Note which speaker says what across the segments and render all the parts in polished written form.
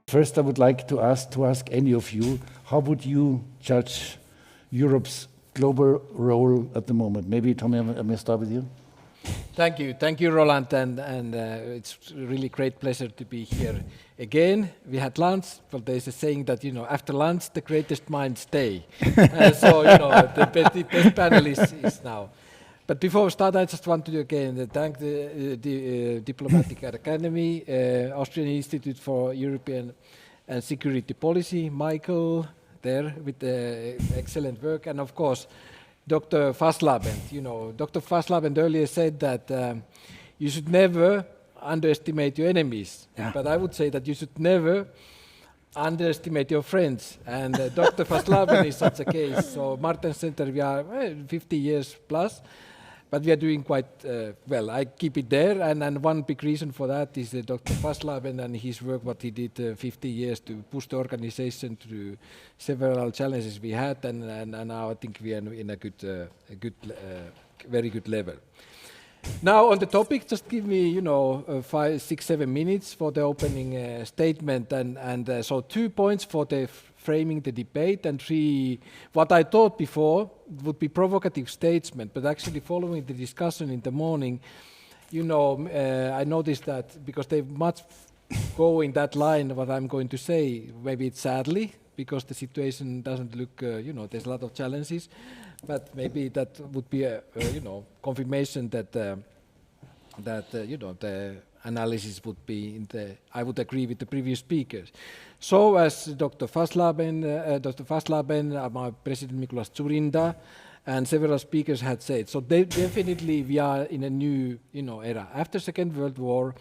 Speaker 1: First, I would like to ask any of you, how would you judge Europe's global role at the moment? Maybe, Tomi, I may start with you.
Speaker 2: Thank you, Roland, and it's really great pleasure to be here again. We had lunch, but there's a saying that, after lunch, the greatest minds stay. So, the best panel is now. But before we start, I just want to again thank the Diplomatic Academy, Austrian Institute for European and Security Policy, Michael, there with the excellent work, and of course, Dr. Fasslabend. Dr. Fasslabend earlier said that you should never underestimate your enemies, but I would say that you should never underestimate your friends, and Dr. Fasslabend is such a case. So Martens Center, we are 50 years plus, but we are doing quite well. I keep it there, and one big reason for that is Dr. Fasslabend and his work, what he did 50 years to push the organization through several challenges we had, and now I think we are in a very good level. Now on the topic, just give me 5, 6, 7 minutes for the opening statement, and so 2 points for the framing the debate, and 3 what I thought before would be provocative statement, but actually following the discussion in the morning, I noticed that because they much go in that line what I'm going to say, maybe it's sadly because the situation doesn't look, there's a lot of challenges, but maybe that would be a confirmation that the analysis would be I would agree with the previous speakers. So as Dr. Fasslabend, my President Mikuláš Dzurinda, and several speakers had said, so definitely we are in a new era. After Second World War,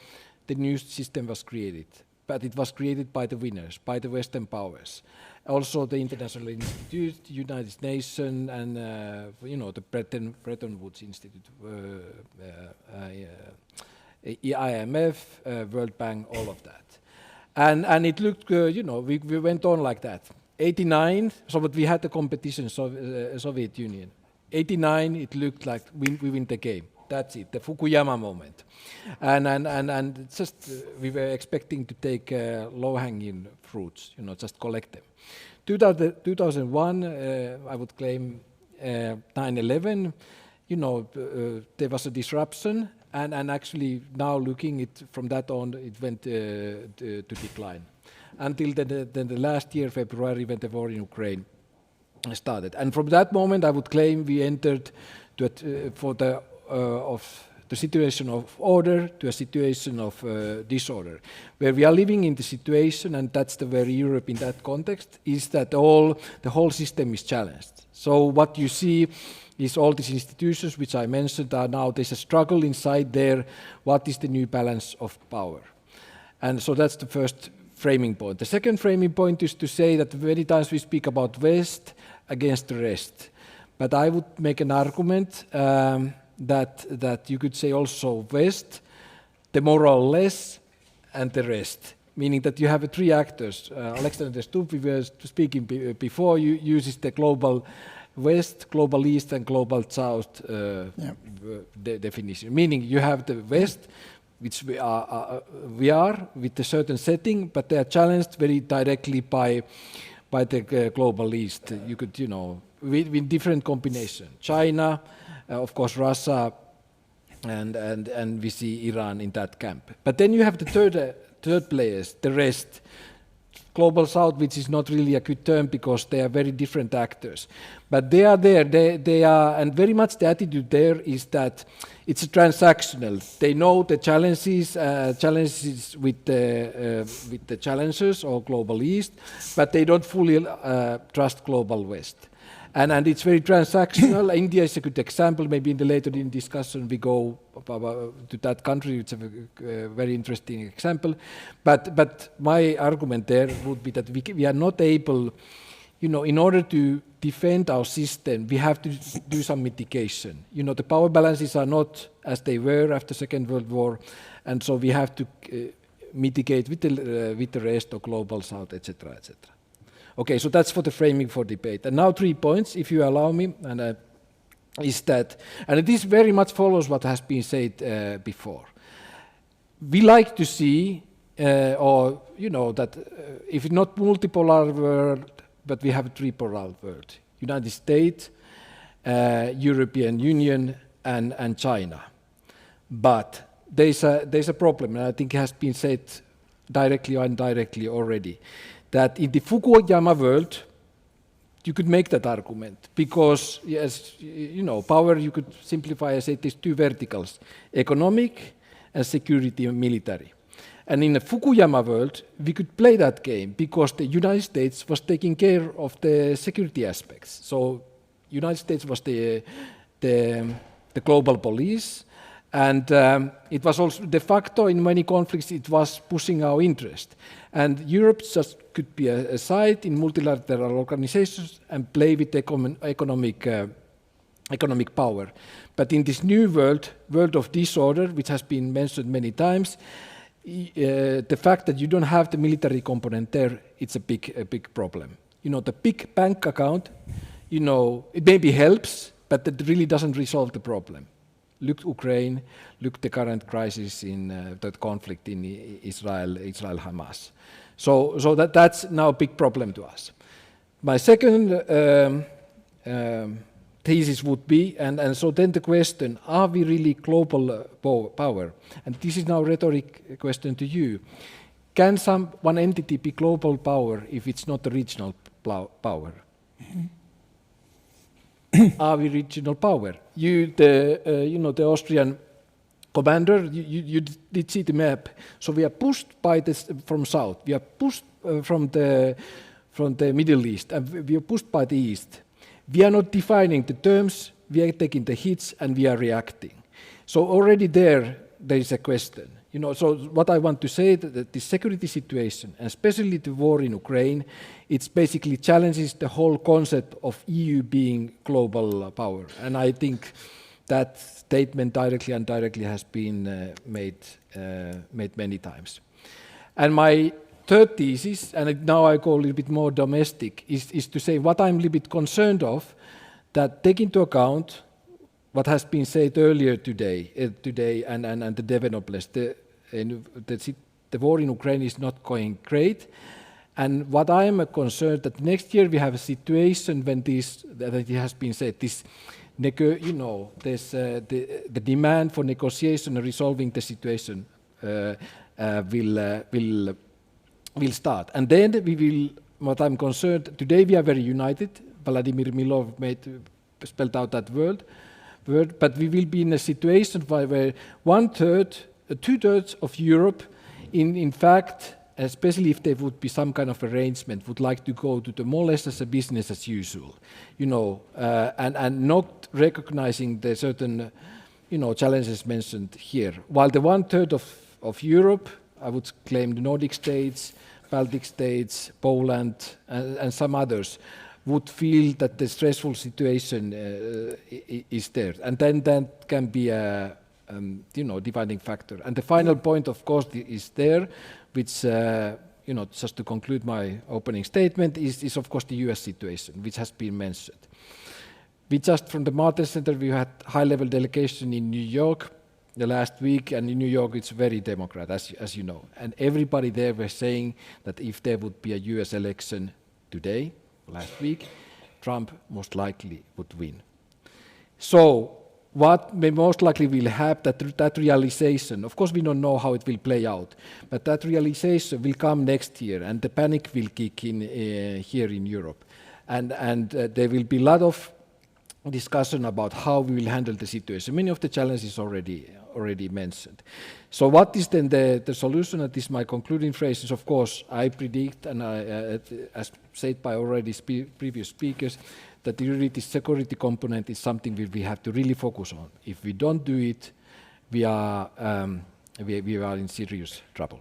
Speaker 2: the new system was created, but it was created by the winners, by the Western powers. Also the international institutes, United Nations, and the Bretton Woods Institute, IMF, World Bank, all of that. And it looked, we went on like that. 89, so but we had the competition, Soviet Union. 89, it looked like we win the game. That's it, the Fukuyama moment. And just we were expecting to take low-hanging fruits, just collect them. 2001, I would claim 9/11, there was a disruption, and actually now looking it from that on, it went to decline. Until the last year, February, when the war in Ukraine started. And from that moment, I would claim we entered of the situation of order to a situation of disorder, where we are living in the situation, and that's the very Europe in that context, is that the whole system is challenged. So what you see is all these institutions which I mentioned are now, there's a struggle inside there, what is the new balance of power? And so that's the first framing point. The second framing point is to say that many times we speak about West against the rest, but I would make an argument that you could say also West, the moral less, and the rest, meaning that you have 3 actors. Alexander Stubb, we were speaking before, uses the global West, global East, and global South definition, meaning you have the West, which we are with a certain setting, but they are challenged very directly by the global East. You could, with different combination. China, of course, Russia, and we see Iran in that camp. But then you have the third players, the rest. Global South, which is not really a good term because they are very different actors. But they are there, they are, and very much the attitude there is that it's transactional. They know the challenges with the challengers or global East, but they don't fully trust global West. And it's very transactional. India is a good example. Maybe later in discussion we go to that country. It's a very interesting example. But my argument there would be that we are not able, in order to defend our system, we have to do some mitigation. The power balances are not as they were after Second World War, and so we have to mitigate with the rest of global South, etc., etc. Okay, so that's for the framing for debate. And now 3 points, if you allow me, and is that, and this very much follows what has been said before. We like to see or that if not multipolar world, but we have a tripolar world: United States, European Union, and China. But there's a problem, and I think it has been said directly or indirectly already, that in the Fukuyama world, you could make that argument because, yes, power you could simplify as it is two verticals: economic and security and military. And in the Fukuyama world, we could play that game because the United States was taking care of the security aspects. So United States was the global police, and it was also de facto in many conflicts it was pushing our interest. And Europe just could be a side in multilateral organizations and play with economic power. But in this new world of disorder, which has been mentioned many times, the fact that you don't have the military component there, it's a big problem. The big bank account, it maybe helps, but that really doesn't resolve the problem. Look Ukraine, look the current crisis in that conflict in Israel-Hamas. So that's now a big problem to us. My second thesis would be, and so then the question, are we really global power? And this is now a rhetoric question to you. Can one entity be global power if it's not a regional power? Are we regional power? The Austrian commander, you did see the map. So we are pushed from south. We are pushed from the Middle East, and we are pushed by the east. We are not defining the terms. We are taking the hits, and we are reacting. So already there is a question. So what I want to say that the security situation, and especially the war in Ukraine, it basically challenges the whole concept of EU being global power. And I think that statement directly and indirectly has been made many times. And my third thesis, and now I go a little bit more domestic, is to say what I'm a little bit concerned of, that take into account what has been said earlier today and the developments. The war in Ukraine is not going great, and what I am concerned that next year we have a situation when that it has been said, there's the demand for negotiation and resolving the situation will start, and then we will. What I'm concerned today, we are very united. Vladimir Milov spelled out that word, but we will be in a situation where 2/3 of Europe, in fact, especially if there would be some kind of arrangement, would like to go to the more or less as a business as usual, and not recognizing the certain, challenges mentioned here. While the 1/3 of Europe, I would claim the Nordic states, Baltic states, Poland, and some others, would feel that the stressful situation is there, and then that can be a dividing factor. And the final point, of course, is there, which just to conclude my opening statement, is of course the U.S. situation, which has been mentioned. We just from the Martens Center, we had high-level delegation in New York the last week, and in New York it's very Democrat, as you know, and everybody there was saying that if there would be a U.S. election today, last week, Trump most likely would win. So what may most likely will happen, that realization, of course we don't know how it will play out, but that realization will come next year, and the panic will kick in here in Europe, and there will be a lot of discussion about how we will handle the situation. Many of the challenges already mentioned. So what is then the solution? And this is my concluding phrase is, of course, I predict, and as said by already previous speakers, that the security component is something that we have to really focus on. If we don't do it, we are in serious trouble.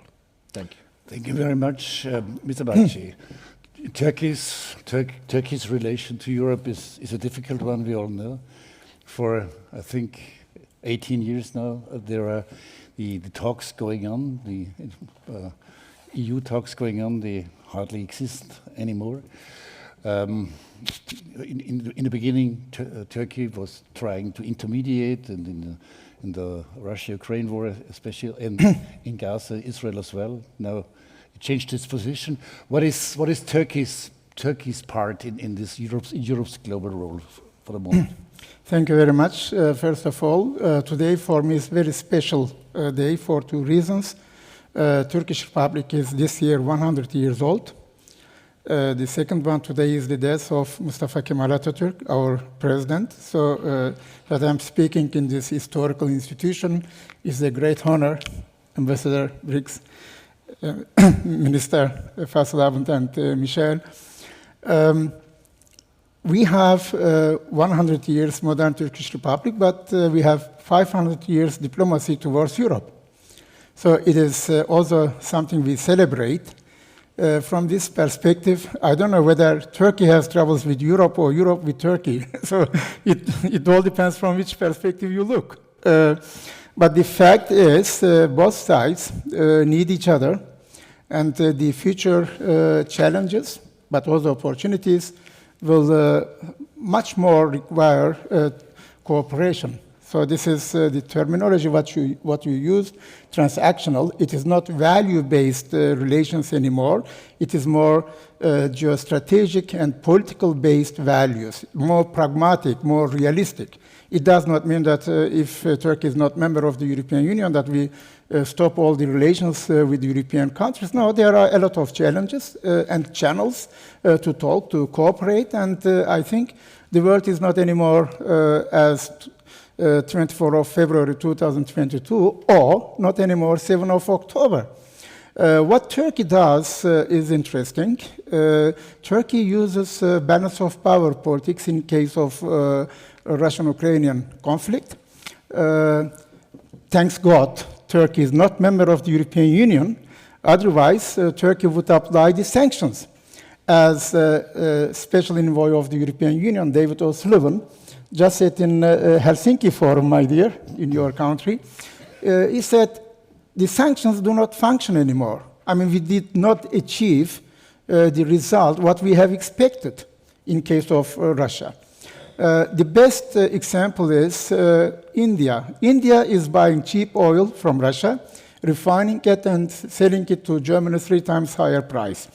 Speaker 2: Thank you.
Speaker 1: Thank you very much, Mr. Bağcı. Turkey's relation to Europe is a difficult one, we all know. For, I think, 18 years now, there are the talks going on, the EU talks going on, they hardly exist anymore. In the beginning, Turkey was trying to intermediate, and the Russia-Ukraine war, especially in Gaza, Israel as well. Now it changed its position. What is Turkey's part in this Europe's global role for the moment?
Speaker 3: Thank you very much. First of all, today for me is a very special day for two reasons. Turkish Republic is this year 100 years old. The second one today is the death of Mustafa Kemal Atatürk, our president. So that I'm speaking in this historical institution is a great honor. Ambassador Briggs, Minister Faisal and Michel. We have 100 years modern Turkish Republic, but we have 500 years diplomacy towards Europe. So it is also something we celebrate. From this perspective, I don't know whether Turkey has troubles with Europe or Europe with Turkey. So it all depends from which perspective you look. But the fact is, both sides need each other, and the future challenges, but also opportunities, will much more require cooperation. So this is the terminology what you use, transactional. It is not value-based relations anymore. It is more geostrategic and political-based values, more pragmatic, more realistic. It does not mean that if Turkey is not member of the European Union that we stop all the relations with the European countries. No, there are a lot of challenges and channels to talk, to cooperate, and I think the world is not anymore as 24th of February 2022, or not anymore 7th of October. What Turkey does is interesting. Turkey uses balance of power politics in case of Russian-Ukrainian conflict. Thanks God, Turkey is not member of the European Union. Otherwise, Turkey would apply the sanctions. As special envoy of the European Union, David O'Sullivan, just said in Helsinki Forum, my dear, in your country, he said, the sanctions do not function anymore. I mean, we did not achieve the result, what we have expected in case of Russia. The best example is India. India is buying cheap oil from Russia, refining it and selling it to Germany 3 times higher price.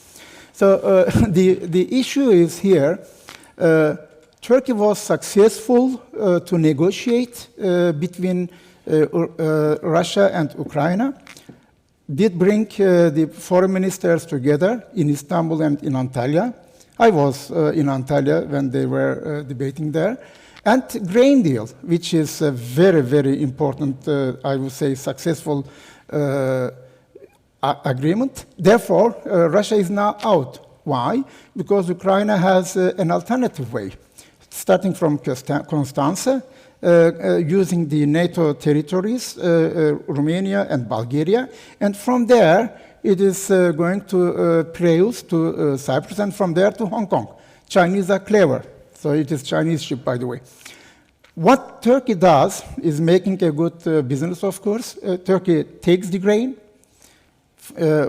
Speaker 3: So the issue is here, Turkey was successful to negotiate between Russia and Ukraine, did bring the foreign ministers together in Istanbul and in Antalya. I was in Antalya when they were debating there. And grain deal, which is a very, very important, I would say, successful agreement. Therefore, Russia is now out. Why? Because Ukraine has an alternative way. Starting from Constanța, using the NATO territories, Romania and Bulgaria, and from there it is going to Piraeus, to Cyprus, and from there to Hong Kong. Chinese are clever, so it is Chinese ship, by the way. What Turkey does is making a good business, of course. Turkey takes the grain,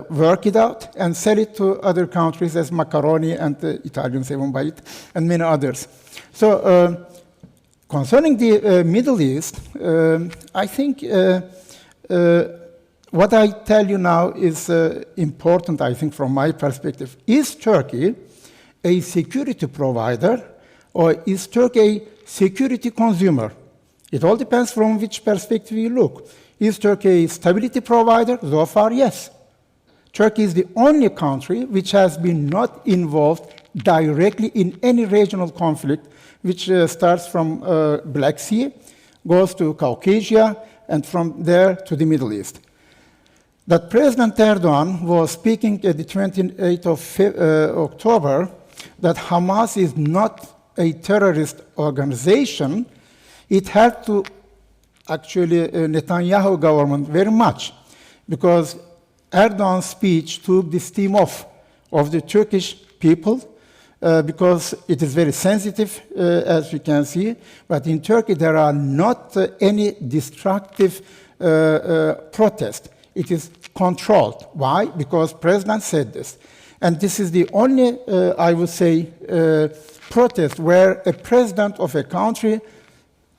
Speaker 3: work it out, and sell it to other countries as macaroni, and Italians even buy it, and many others. So concerning the Middle East, I think what I tell you now is important, I think, from my perspective. Is Turkey a security provider, or is Turkey a security consumer? It all depends from which perspective you look. Is Turkey a stability provider? So far, yes. Turkey is the only country which has been not involved directly in any regional conflict, which starts from Black Sea, goes to Caucasia, and from there to the Middle East. That President Erdogan was speaking at the 28th of October that Hamas is not a terrorist organization. It helped to actually Netanyahu government very much, because Erdogan's speech took the steam off of the Turkish people, because it is very sensitive, as we can see. But in Turkey, there are not any destructive protest. It is controlled. Why? Because President said this. And this is the only, I would say, protest where a president of a country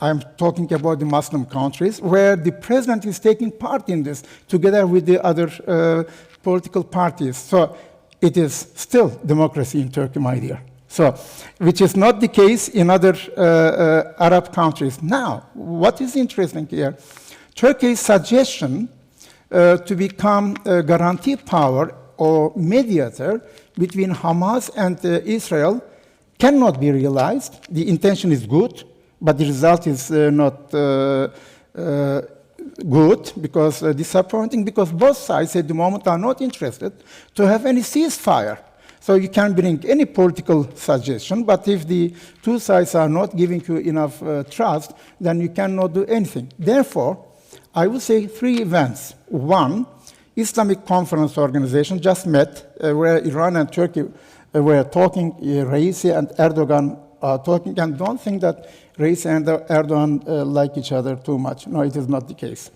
Speaker 3: I'm talking about the Muslim countries, where the president is taking part in this together with the other political parties. So it is still democracy in Turkey, my dear. So, which is not the case in other Arab countries. Now, what is interesting here, Turkey's suggestion to become a guarantee power or mediator between Hamas and Israel cannot be realized. The intention is good, but the result is not good, because disappointing, because both sides at the moment are not interested to have any ceasefire. So you can bring any political suggestion, but if the two sides are not giving you enough trust, then you cannot do anything. Therefore, I would say three events. One, Islamic Conference Organization just met, where Iran and Turkey were talking, Raisi and Erdogan are talking, and don't think that Raisi and Erdogan like each other too much. No, it is not the case.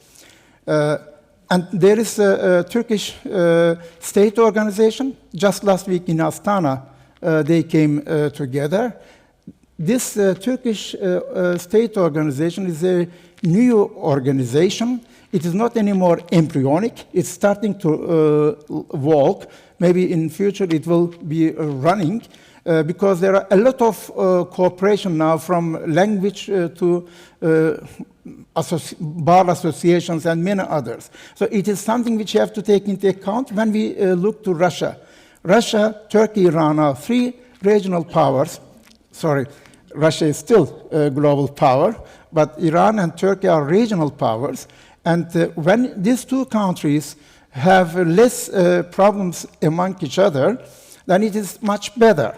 Speaker 3: And there is a Turkish state organization. Just last week in Astana, they came together. This Turkish state organization is a new organization. It is not anymore embryonic. It's starting to walk. Maybe in future it will be running, because there are a lot of cooperation now, from language to bar associations and many others. So it is something which you have to take into account when we look to Russia. Russia, Turkey, Iran are three regional powers. Sorry, Russia is still a global power, but Iran and Turkey are regional powers. And when these two countries have less problems among each other, then it is much better.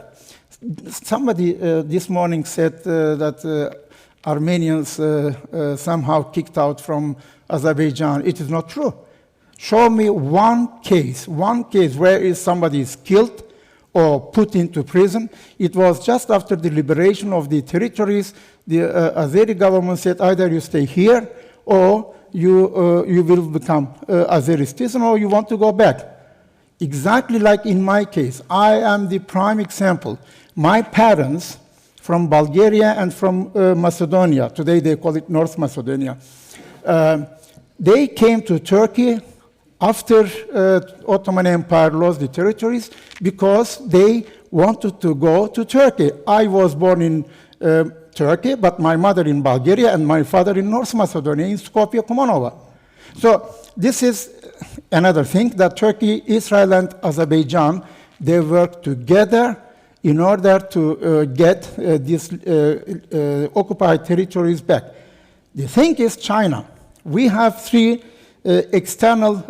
Speaker 3: Somebody this morning said that Armenians somehow kicked out from Azerbaijan. It is not true. Show me one case where somebody is killed or put into prison. It was just after the liberation of the territories. The Azeri government said, either you stay here or you will become Azeri citizen, or you want to go back. Exactly like in my case. I am the prime example. My parents from Bulgaria and from Macedonia, today they call it North Macedonia, they came to Turkey after Ottoman Empire lost the territories, because they wanted to go to Turkey. I was born in Turkey, but my mother in Bulgaria and my father in North Macedonia, in Skopje, Kumanova. So this is another thing, that Turkey, Israel, and Azerbaijan, they work together in order to get these occupied territories back. The thing is China. We have three external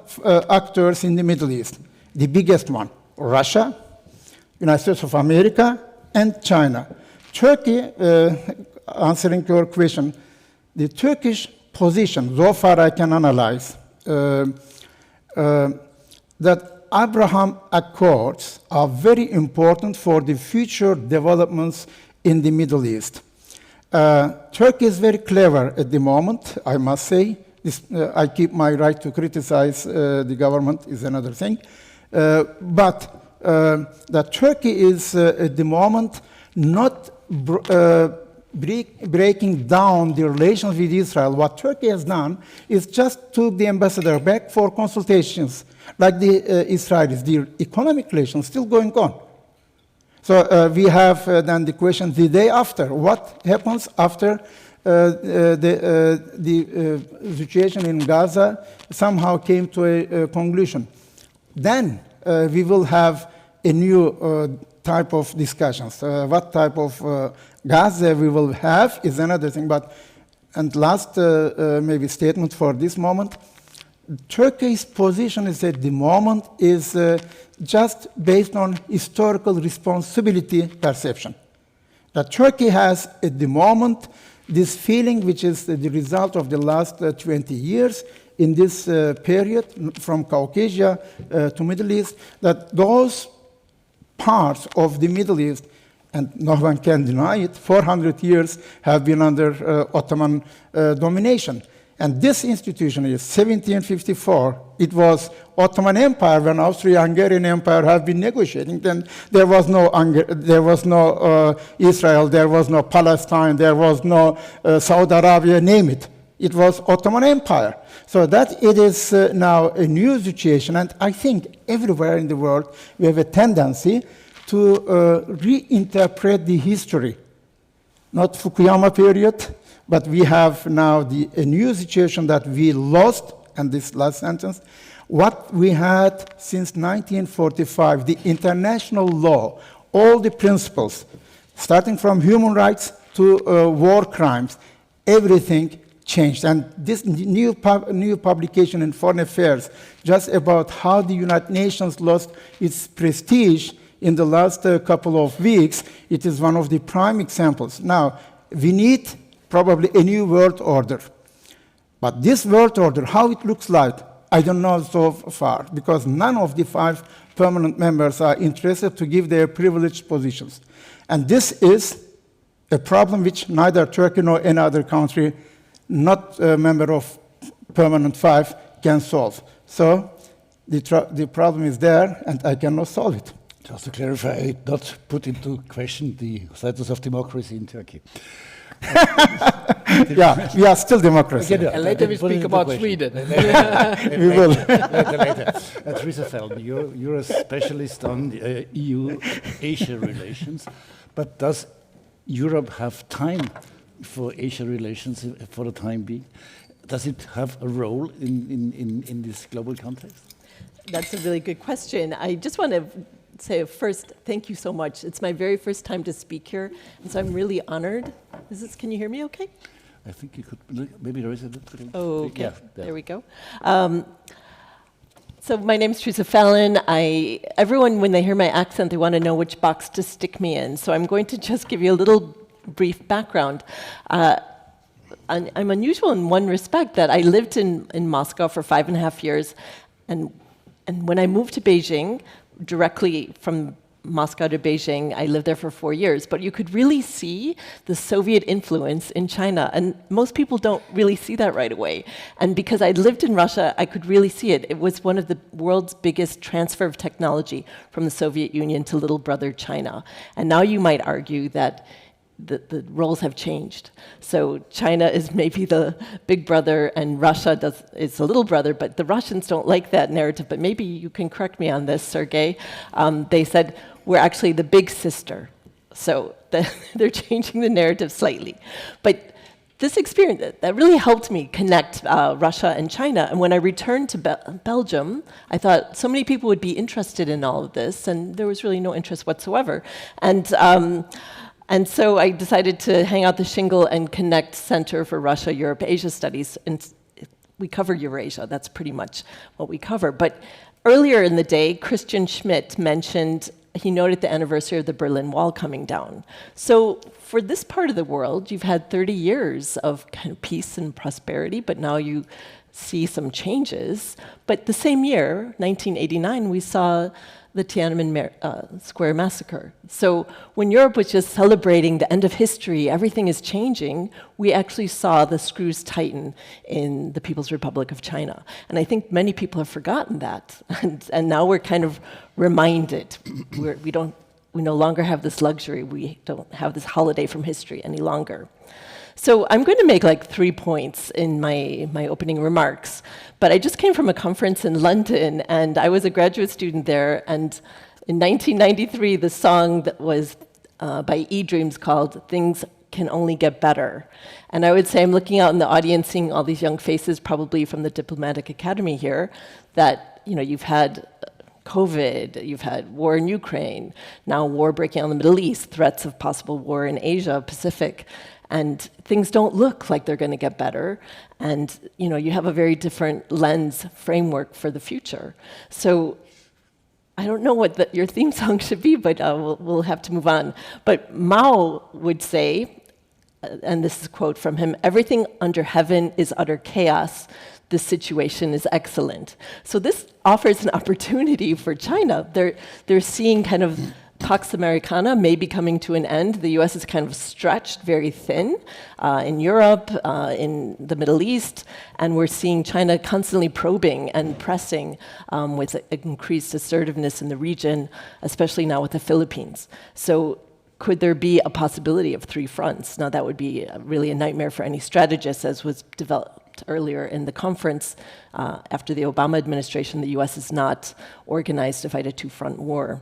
Speaker 3: actors in the Middle East. The biggest one, Russia, United States of America, and China. Turkey, answering your question, the Turkish position, so far I can analyze, that Abraham Accords are very important for the future developments in the Middle East. Turkey is very clever at the moment, I must say. I keep my right to criticize the government, is another thing. But that Turkey is at the moment not breaking down the relations with Israel. What Turkey has done is just took the ambassador back for consultations, like the Israelis. The economic relations still going on. So we have then the question the day after. What happens after the situation in Gaza somehow came to a conclusion? Then we will have a new type of discussions. What type of Gaza we will have is another thing. And last maybe statement for this moment, Turkey's position is at the moment is just based on historical responsibility perception. That Turkey has at the moment this feeling, which is the result of the last 20 years in this period from Caucasia to Middle East, that those parts of the Middle East, and no one can deny it, 400 years have been under Ottoman domination. And this institution is 1754. It was Ottoman Empire when Austro-Hungarian Empire have been negotiating. Then there was no Israel, there was no Palestine, there was no Saudi Arabia, name it. It was Ottoman Empire. So that it is now a new situation, and I think everywhere in the world we have a tendency to reinterpret the history. Not Fukuyama period, but we have now a new situation that we lost, and this last sentence, what we had since 1945, the international law, all the principles, starting from human rights to war crimes, everything changed. And this new publication in Foreign Affairs, just about how the United Nations lost its prestige in the last couple of weeks, it is one of the prime examples. Now, we need probably a new world order. But this world order, how it looks like, I don't know so far, because none of the 5 permanent members are interested to give their privileged positions. And this is a problem which neither Turkey nor any other country, not a member of permanent 5, can solve. So the problem is there, and I cannot solve it.
Speaker 1: Just to clarify, I did not put into question the status of democracy in Turkey.
Speaker 3: Yeah, we are still democracy.
Speaker 2: And later we speak about Sweden.
Speaker 3: We will.
Speaker 1: Later. Theresa Fallon, you're a specialist on EU-Asia relations, but does Europe have time for Asia relations for the time being? Does it have a role in this global context?
Speaker 4: That's a really good question. I just want to say first, thank you so much. It's my very first time to speak here, and so I'm really honored. Can you hear me okay?
Speaker 1: I think you could maybe raise it a little.
Speaker 4: Oh, okay.
Speaker 1: Yeah,
Speaker 4: there we go. So my name is Theresa Fallon. Everyone, when they hear my accent, they want to know which box to stick me in. So I'm going to just give you a little brief background. I'm unusual in one respect, that I lived in Moscow for 5.5 years, and when I moved to Beijing, directly from Moscow to Beijing, I lived there for 4 years, but you could really see the Soviet influence in China, and most people don't really see that right away. And because I lived in Russia, I could really see it. It was one of the world's biggest transfer of technology from the Soviet Union to little brother China. And now you might argue that the roles have changed. So China is maybe the big brother and Russia is the little brother, but the Russians don't like that narrative, but maybe you can correct me on this, Sergey. They said, we're actually the big sister. So they're changing the narrative slightly. But this experience, that really helped me connect Russia and China. And when I returned to Belgium, I thought so many people would be interested in all of this, and there was really no interest whatsoever. And so I decided to hang out the shingle and connect Center for Russia, Europe, Asia Studies. And we cover Eurasia. That's pretty much what we cover. But earlier in the day, Christian Schmidt mentioned, he noted the anniversary of the Berlin Wall coming down. So for this part of the world, you've had 30 years of kind of peace and prosperity, but now you see some changes. But the same year, 1989, we saw the Tiananmen Square massacre. So when Europe was just celebrating the end of history, everything is changing, we actually saw the screws tighten in the People's Republic of China. And I think many people have forgotten that. And now we're kind of reminded. We no longer have this luxury. We don't have this holiday from history any longer. So I'm going to make like 3 points in my opening remarks. But I just came from a conference in London, and I was a graduate student there. And in 1993, the song that was by E-Dreams called "Things Can Only Get Better." And I would say I'm looking out in the audience, seeing all these young faces, probably from the Diplomatic Academy here, that you've had COVID, you've had war in Ukraine, now war breaking out in the Middle East, threats of possible war in Asia, Pacific. And things don't look like they're going to get better. And you have a very different lens framework for the future. So I don't know what your theme song should be, but we'll have to move on. But Mao would say, and this is a quote from him, "Everything under heaven is utter chaos. This situation is excellent." So this offers an opportunity for China. They're seeing kind of Pax Americana may be coming to an end. The US is kind of stretched very thin in Europe, in the Middle East, and we're seeing China constantly probing and pressing with increased assertiveness in the region, especially now with the Philippines. So could there be a possibility of three fronts? Now that would be really a nightmare for any strategist, as was developed earlier in the conference. After the Obama administration, the US is not organized to fight a two-front war.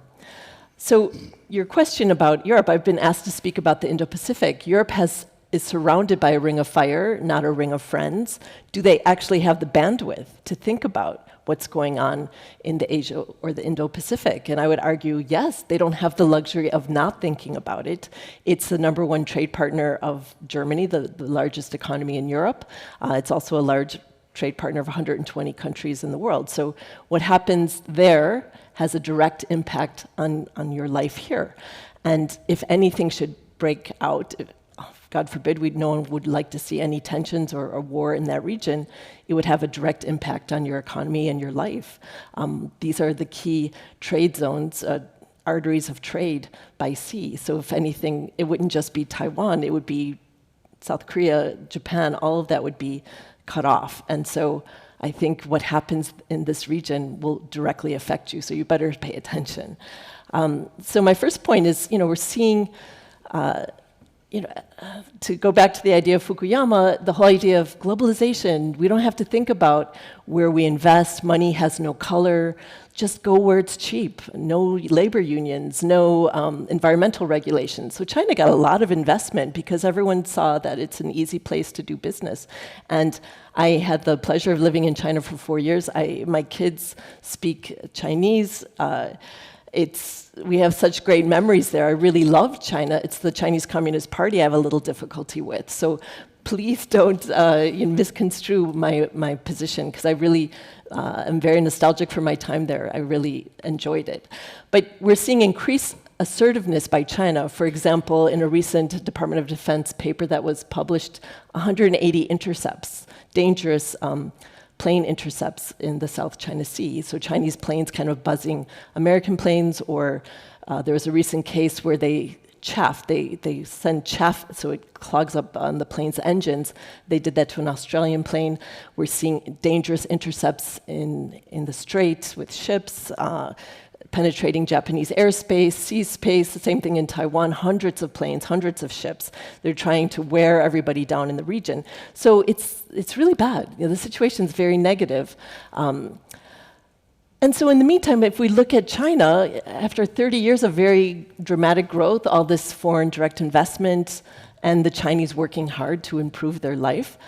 Speaker 4: So your question about Europe, I've been asked to speak about the Indo-Pacific. Europe is surrounded by a ring of fire, not a ring of friends. Do they actually have the bandwidth to think about what's going on in the Asia or the Indo-Pacific? And I would argue, yes, they don't have the luxury of not thinking about it. It's the #1 trade partner of Germany, the largest economy in Europe. It's also a large trade partner of 120 countries in the world. So what happens there has a direct impact on your life here. And if anything should break out, God forbid, no one would like to see any tensions or a war in that region, it would have a direct impact on your economy and your life. These are the key trade zones, arteries of trade by sea. So if anything, it wouldn't just be Taiwan, it would be South Korea, Japan, all of that would be cut off. And so I think what happens in this region will directly affect you, so you better pay attention. So my first point is, we're seeing, to go back to the idea of Fukuyama, the whole idea of globalization. We don't have to think about where we invest. Money has no color. Just go where it's cheap. No labor unions, no environmental regulations. So China got a lot of investment because everyone saw that it's an easy place to do business. And I had the pleasure of living in China for 4 years. My kids speak Chinese. We have such great memories there. I really love China. It's the Chinese Communist Party I have a little difficulty with. So please don't misconstrue my position, because I really am very nostalgic for my time there. I really enjoyed it. But we're seeing increased assertiveness by China. For example, in a recent Department of Defense paper that was published, 180 intercepts, dangerous plane intercepts in the South China Sea. So Chinese planes kind of buzzing American planes, or there was a recent case where they send chaff so it clogs up on the plane's engines. They did that to an Australian plane. We're seeing dangerous intercepts in the Straits with ships, penetrating Japanese airspace, sea space, the same thing in Taiwan, hundreds of planes, hundreds of ships. They're trying to wear everybody down in the region. So it's really bad. The situation's very negative. And so in the meantime, if we look at China, after 30 years of very dramatic growth, all this foreign direct investment, and the Chinese working hard to improve their life,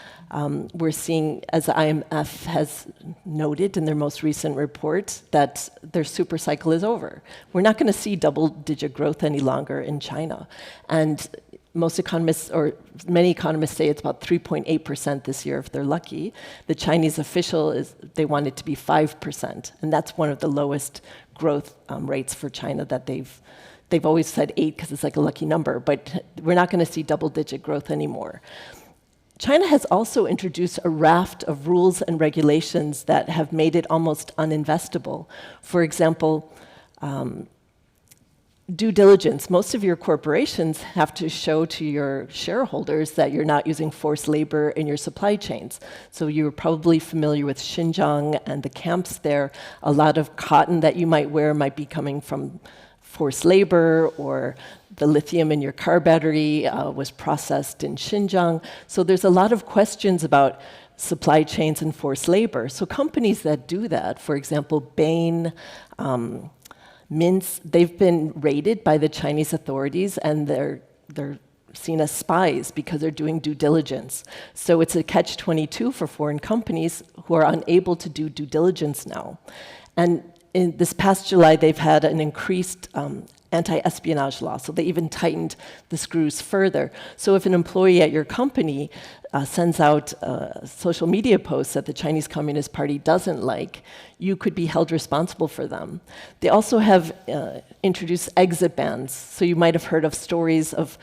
Speaker 4: we're seeing, as the IMF has noted in their most recent report, that their super cycle is over. We're not going to see double-digit growth any longer in China. And most economists, or many economists, say it's about 3.8% this year if they're lucky. The Chinese official they want it to be 5%, and that's one of the lowest growth rates for China that they've always said 8 because it's like a lucky number, but we're not going to see double-digit growth anymore. China has also introduced a raft of rules and regulations that have made it almost uninvestable. For example, due diligence. Most of your corporations have to show to your shareholders that you're not using forced labor in your supply chains. So you're probably familiar with Xinjiang and the camps there. A lot of cotton that you might wear might be coming from forced labor, or the lithium in your car battery was processed in Xinjiang. So there's a lot of questions about supply chains and forced labor. So companies that do that, for example, Bain, Mints, they've been raided by the Chinese authorities, and they're seen as spies because they're doing due diligence. So it's a catch-22 for foreign companies who are unable to do due diligence now. And in this past July, they've had an increased anti-espionage law, so they even tightened the screws further. So if an employee at your company sends out social media posts that the Chinese Communist Party doesn't like, you could be held responsible for them. They also have introduced exit bans. So you might have heard of stories of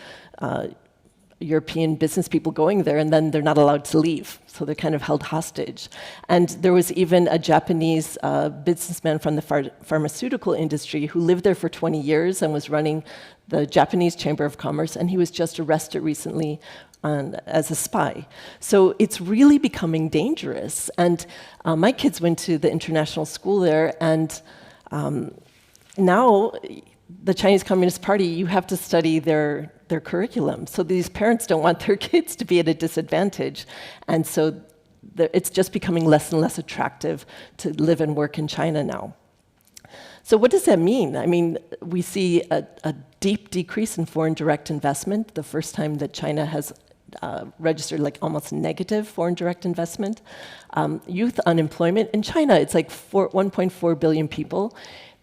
Speaker 4: European business people going there, and then they're not allowed to leave. So they're kind of held hostage. And there was even a Japanese businessman from the pharmaceutical industry who lived there for 20 years and was running the Japanese Chamber of Commerce, and he was just arrested recently as a spy. So it's really becoming dangerous. And my kids went to the international school there, and now the Chinese Communist Party, you have to study their curriculum. So these parents don't want their kids to be at a disadvantage. And so it's just becoming less and less attractive to live and work in China now. So what does that mean? I mean, we see a deep decrease in foreign direct investment, the first time that China has registered like almost negative foreign direct investment. Youth unemployment in China, it's like 1.4 billion people.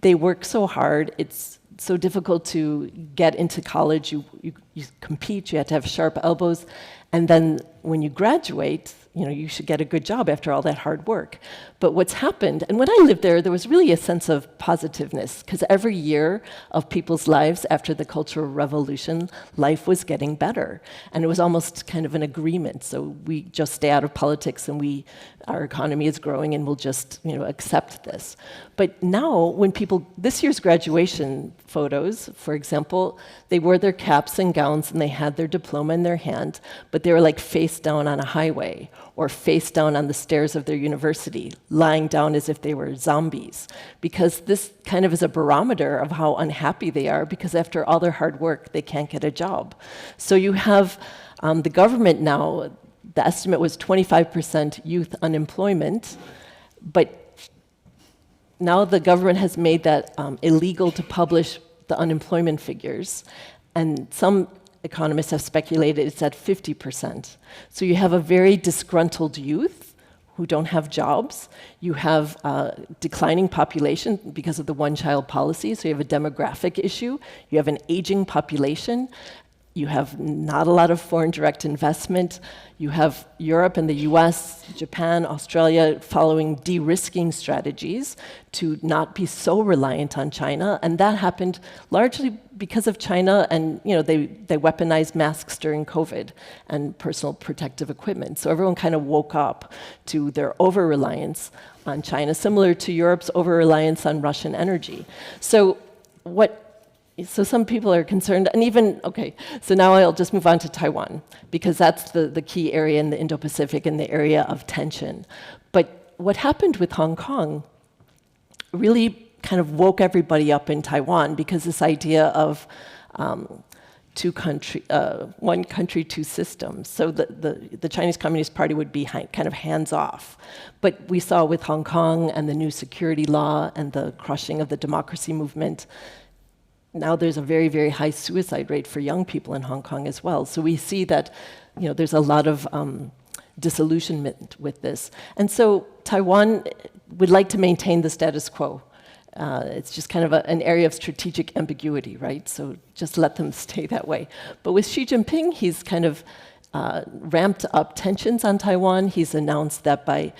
Speaker 4: They work so hard, it's so difficult to get into college. You compete, you have to have sharp elbows, and then when you graduate, you should get a good job after all that hard work. But what's happened, and when I lived there was really a sense of positiveness, because every year of people's lives after the Cultural Revolution, life was getting better. And it was almost kind of an agreement. So we just stay out of politics, and our economy is growing, and we'll just accept this. But now, when this year's graduation photos, for example, they wore their caps and gowns, and they had their diploma in their hand, but they were like face down on a highway, or face down on the stairs of their university, lying down as if they were zombies. Because this kind of is a barometer of how unhappy they are, because after all their hard work, they can't get a job. So you have the government now, the estimate was 25% youth unemployment, but now the government has made that illegal to publish the unemployment figures, and some economists have speculated it's at 50%. So you have a very disgruntled youth who don't have jobs. You have a declining population because of the one-child policy, so you have a demographic issue. You have an aging population. You have not a lot of foreign direct investment. You have Europe and the US, Japan, Australia following de-risking strategies to not be so reliant on China. And that happened largely because of China, and they weaponized masks during COVID and personal protective equipment. So everyone kind of woke up to their over-reliance on China, similar to Europe's over-reliance on Russian energy. So some people are concerned, and so now I'll just move on to Taiwan, because that's the key area in the Indo-Pacific and the area of tension. But what happened with Hong Kong really kind of woke everybody up in Taiwan, because this idea of one country, two systems. So the Chinese Communist Party would be kind of hands-off. But we saw with Hong Kong and the new security law and the crushing of the democracy movement, now there's a very, very high suicide rate for young people in Hong Kong as well. So we see that there's a lot of disillusionment with this. And so Taiwan would like to maintain the status quo. It's just kind of an area of strategic ambiguity, right? So just let them stay that way. But with Xi Jinping, he's kind of ramped up tensions on Taiwan. He's announced that by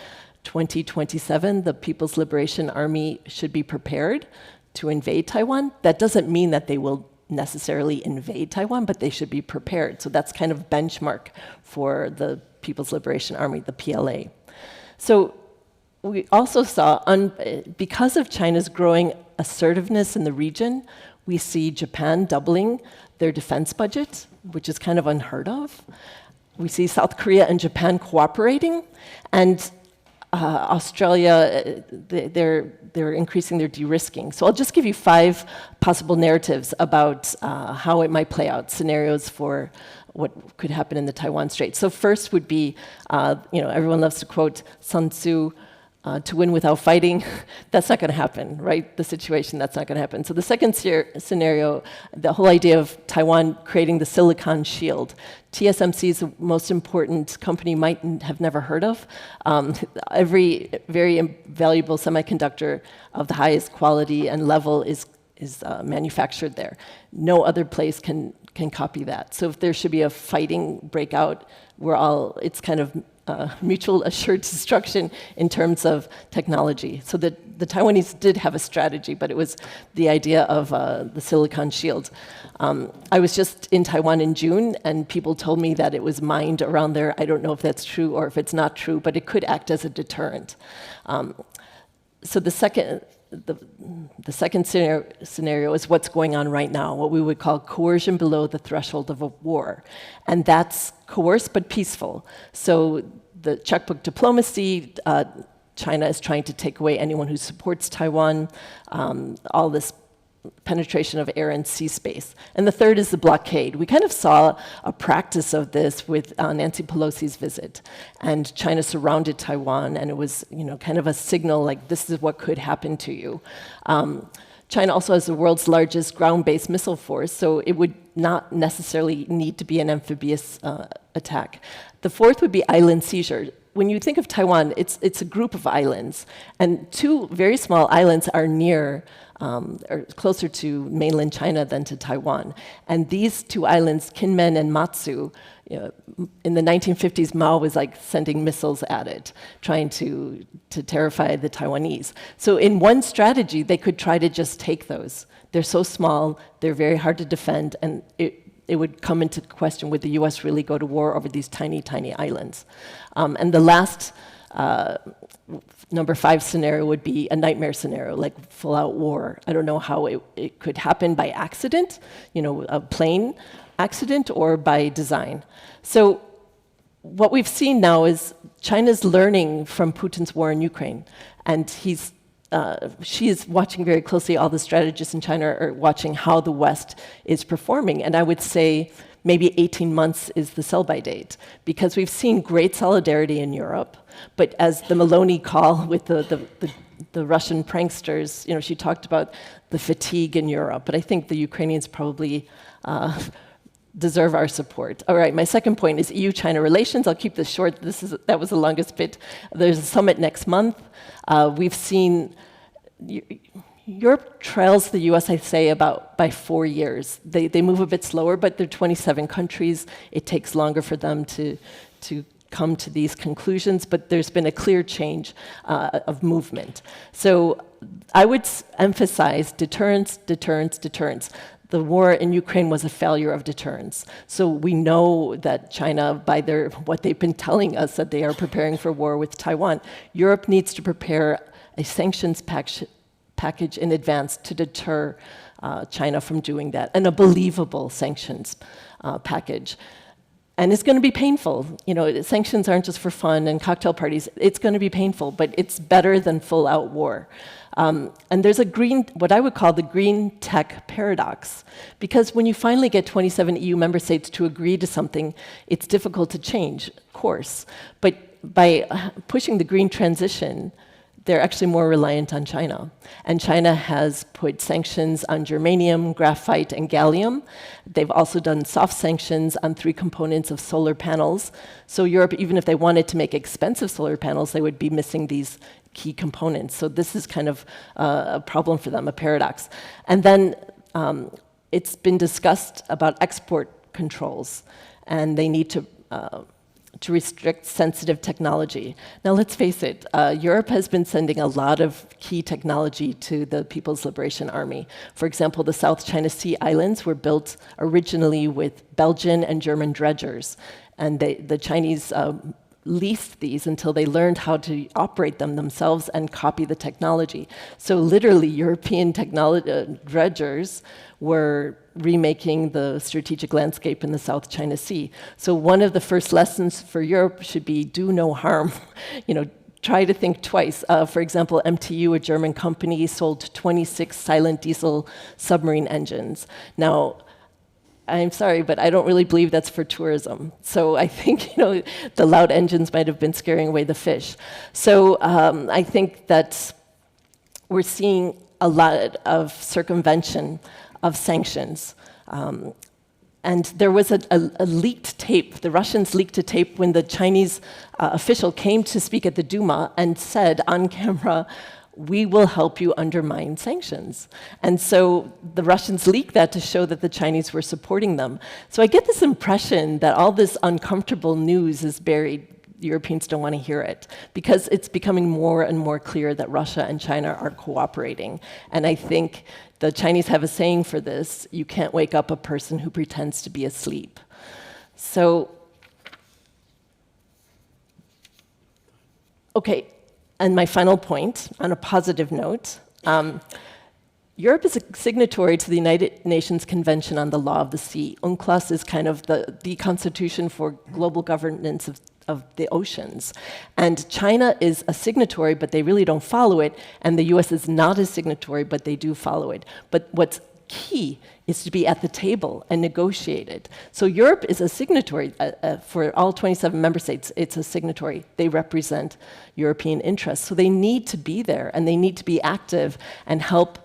Speaker 4: 2027, the People's Liberation Army should be prepared to invade Taiwan. That doesn't mean that they will necessarily invade Taiwan, but they should be prepared. So that's kind of benchmark for the People's Liberation Army, the PLA. So we also saw, because of China's growing assertiveness in the region, we see Japan doubling their defense budget, which is kind of unheard of. We see South Korea and Japan cooperating, and Australia, they're increasing their de-risking. So I'll just give you 5 possible narratives about how it might play out, scenarios for what could happen in the Taiwan Strait. So first would be, everyone loves to quote Sun Tzu, to win without fighting. That's not going to happen, right? The situation, that's not going to happen. So the second scenario, the whole idea of Taiwan creating the Silicon Shield. TSMC is the most important company you might have never heard of. Every very valuable semiconductor of the highest quality and level is manufactured there. No other place can copy that. So if there should be a fighting breakout, it's kind of mutual assured destruction in terms of technology. So the Taiwanese did have a strategy, but it was the idea of the silicon shield. I was just in Taiwan in June, and people told me that it was mined around there. I don't know if that's true or if it's not true, but it could act as a deterrent. So the second scenario is what's going on right now, what we would call coercion below the threshold of a war. And that's coerced but peaceful. So the checkbook diplomacy, China is trying to take away anyone who supports Taiwan, all this penetration of air and sea space. And the third is the blockade. We kind of saw a practice of this with Nancy Pelosi's visit. And China surrounded Taiwan, and it was, kind of a signal like, this is what could happen to you. China also has the world's largest ground-based missile force, so it would not necessarily need to be an amphibious attack. The fourth would be island seizure. When you think of Taiwan, it's a group of islands, and two very small islands are near, or closer to mainland China than to Taiwan. And these two islands, Kinmen and Matsu, in the 1950s, Mao was like sending missiles at it, trying to terrify the Taiwanese. So in one strategy, they could try to just take those. They're so small, they're very hard to defend, and it would come into question, would the US really go to war over these tiny, tiny islands? And the last number 5 scenario would be a nightmare scenario, like full-out war. I don't know how it could happen by accident, a plane accident, or by design. So what we've seen now is China's learning from Putin's war in Ukraine, and she is watching very closely. All the strategists in China are watching how the West is performing, and I would say maybe 18 months is the sell-by date, because we've seen great solidarity in Europe, but as the Maloney call with the Russian pranksters, she talked about the fatigue in Europe, but I think the Ukrainians probably deserve our support. All right, my second point is EU-China relations. I'll keep this short. That was the longest bit. There's a summit next month. We've seen Europe trails the US, I say, about by 4 years. They move a bit slower, but they're 27 countries. It takes longer for them to come to these conclusions, but there's been a clear change of movement. So I would emphasize deterrence, deterrence, deterrence. The war in Ukraine was a failure of deterrence. So we know that China, by what they've been telling us, that they are preparing for war with Taiwan. Europe needs to prepare a sanctions package in advance to deter China from doing that, and a believable sanctions package. And it's going to be painful. Sanctions aren't just for fun and cocktail parties. It's going to be painful, but it's better than full-out war. And there's what I would call the green tech paradox, because when you finally get 27 EU member states to agree to something, it's difficult to change course. But by pushing the green transition, they're actually more reliant on China. And China has put sanctions on germanium, graphite, and gallium. They've also done soft sanctions on 3 components of solar panels. So Europe, even if they wanted to make expensive solar panels, they would be missing these key components. So this is kind of a problem for them, a paradox. And then it's been discussed about export controls, and they need to restrict sensitive technology. Now let's face it, Europe has been sending a lot of key technology to the People's Liberation Army. For example, the South China Sea Islands were built originally with Belgian and German dredgers, and the Chinese leased these until they learned how to operate them themselves and copy the technology. So literally, European dredgers were remaking the strategic landscape in the South China Sea. So one of the first lessons for Europe should be do no harm. Try to think twice. For example, MTU, a German company, sold 26 silent diesel submarine engines. Now, I'm sorry, but I don't really believe that's for tourism. So I think the loud engines might have been scaring away the fish. So I think that we're seeing a lot of circumvention of sanctions. And there was a leaked tape. The Russians leaked a tape when the Chinese official came to speak at the Duma and said on camera, "We will help you undermine sanctions." And so the Russians leaked that to show that the Chinese were supporting them. So I get this impression that all this uncomfortable news is buried Europeans don't want to hear it, because it's becoming more and more clear that Russia and China are cooperating. And I think the Chinese have a saying for this: you can't wake up a person who pretends to be asleep. So, okay, and my final point, on a positive note, Europe is a signatory to the United Nations Convention on the Law of the Sea. UNCLOS is kind of the constitution for global governance of the oceans. And China is a signatory, but they really don't follow it. And the US is not a signatory, but they do follow it. But what's key is to be at the table and negotiate it. So Europe is a signatory for all 27 member states. It's a signatory. They represent European interests. So they need to be there, and they need to be active and help,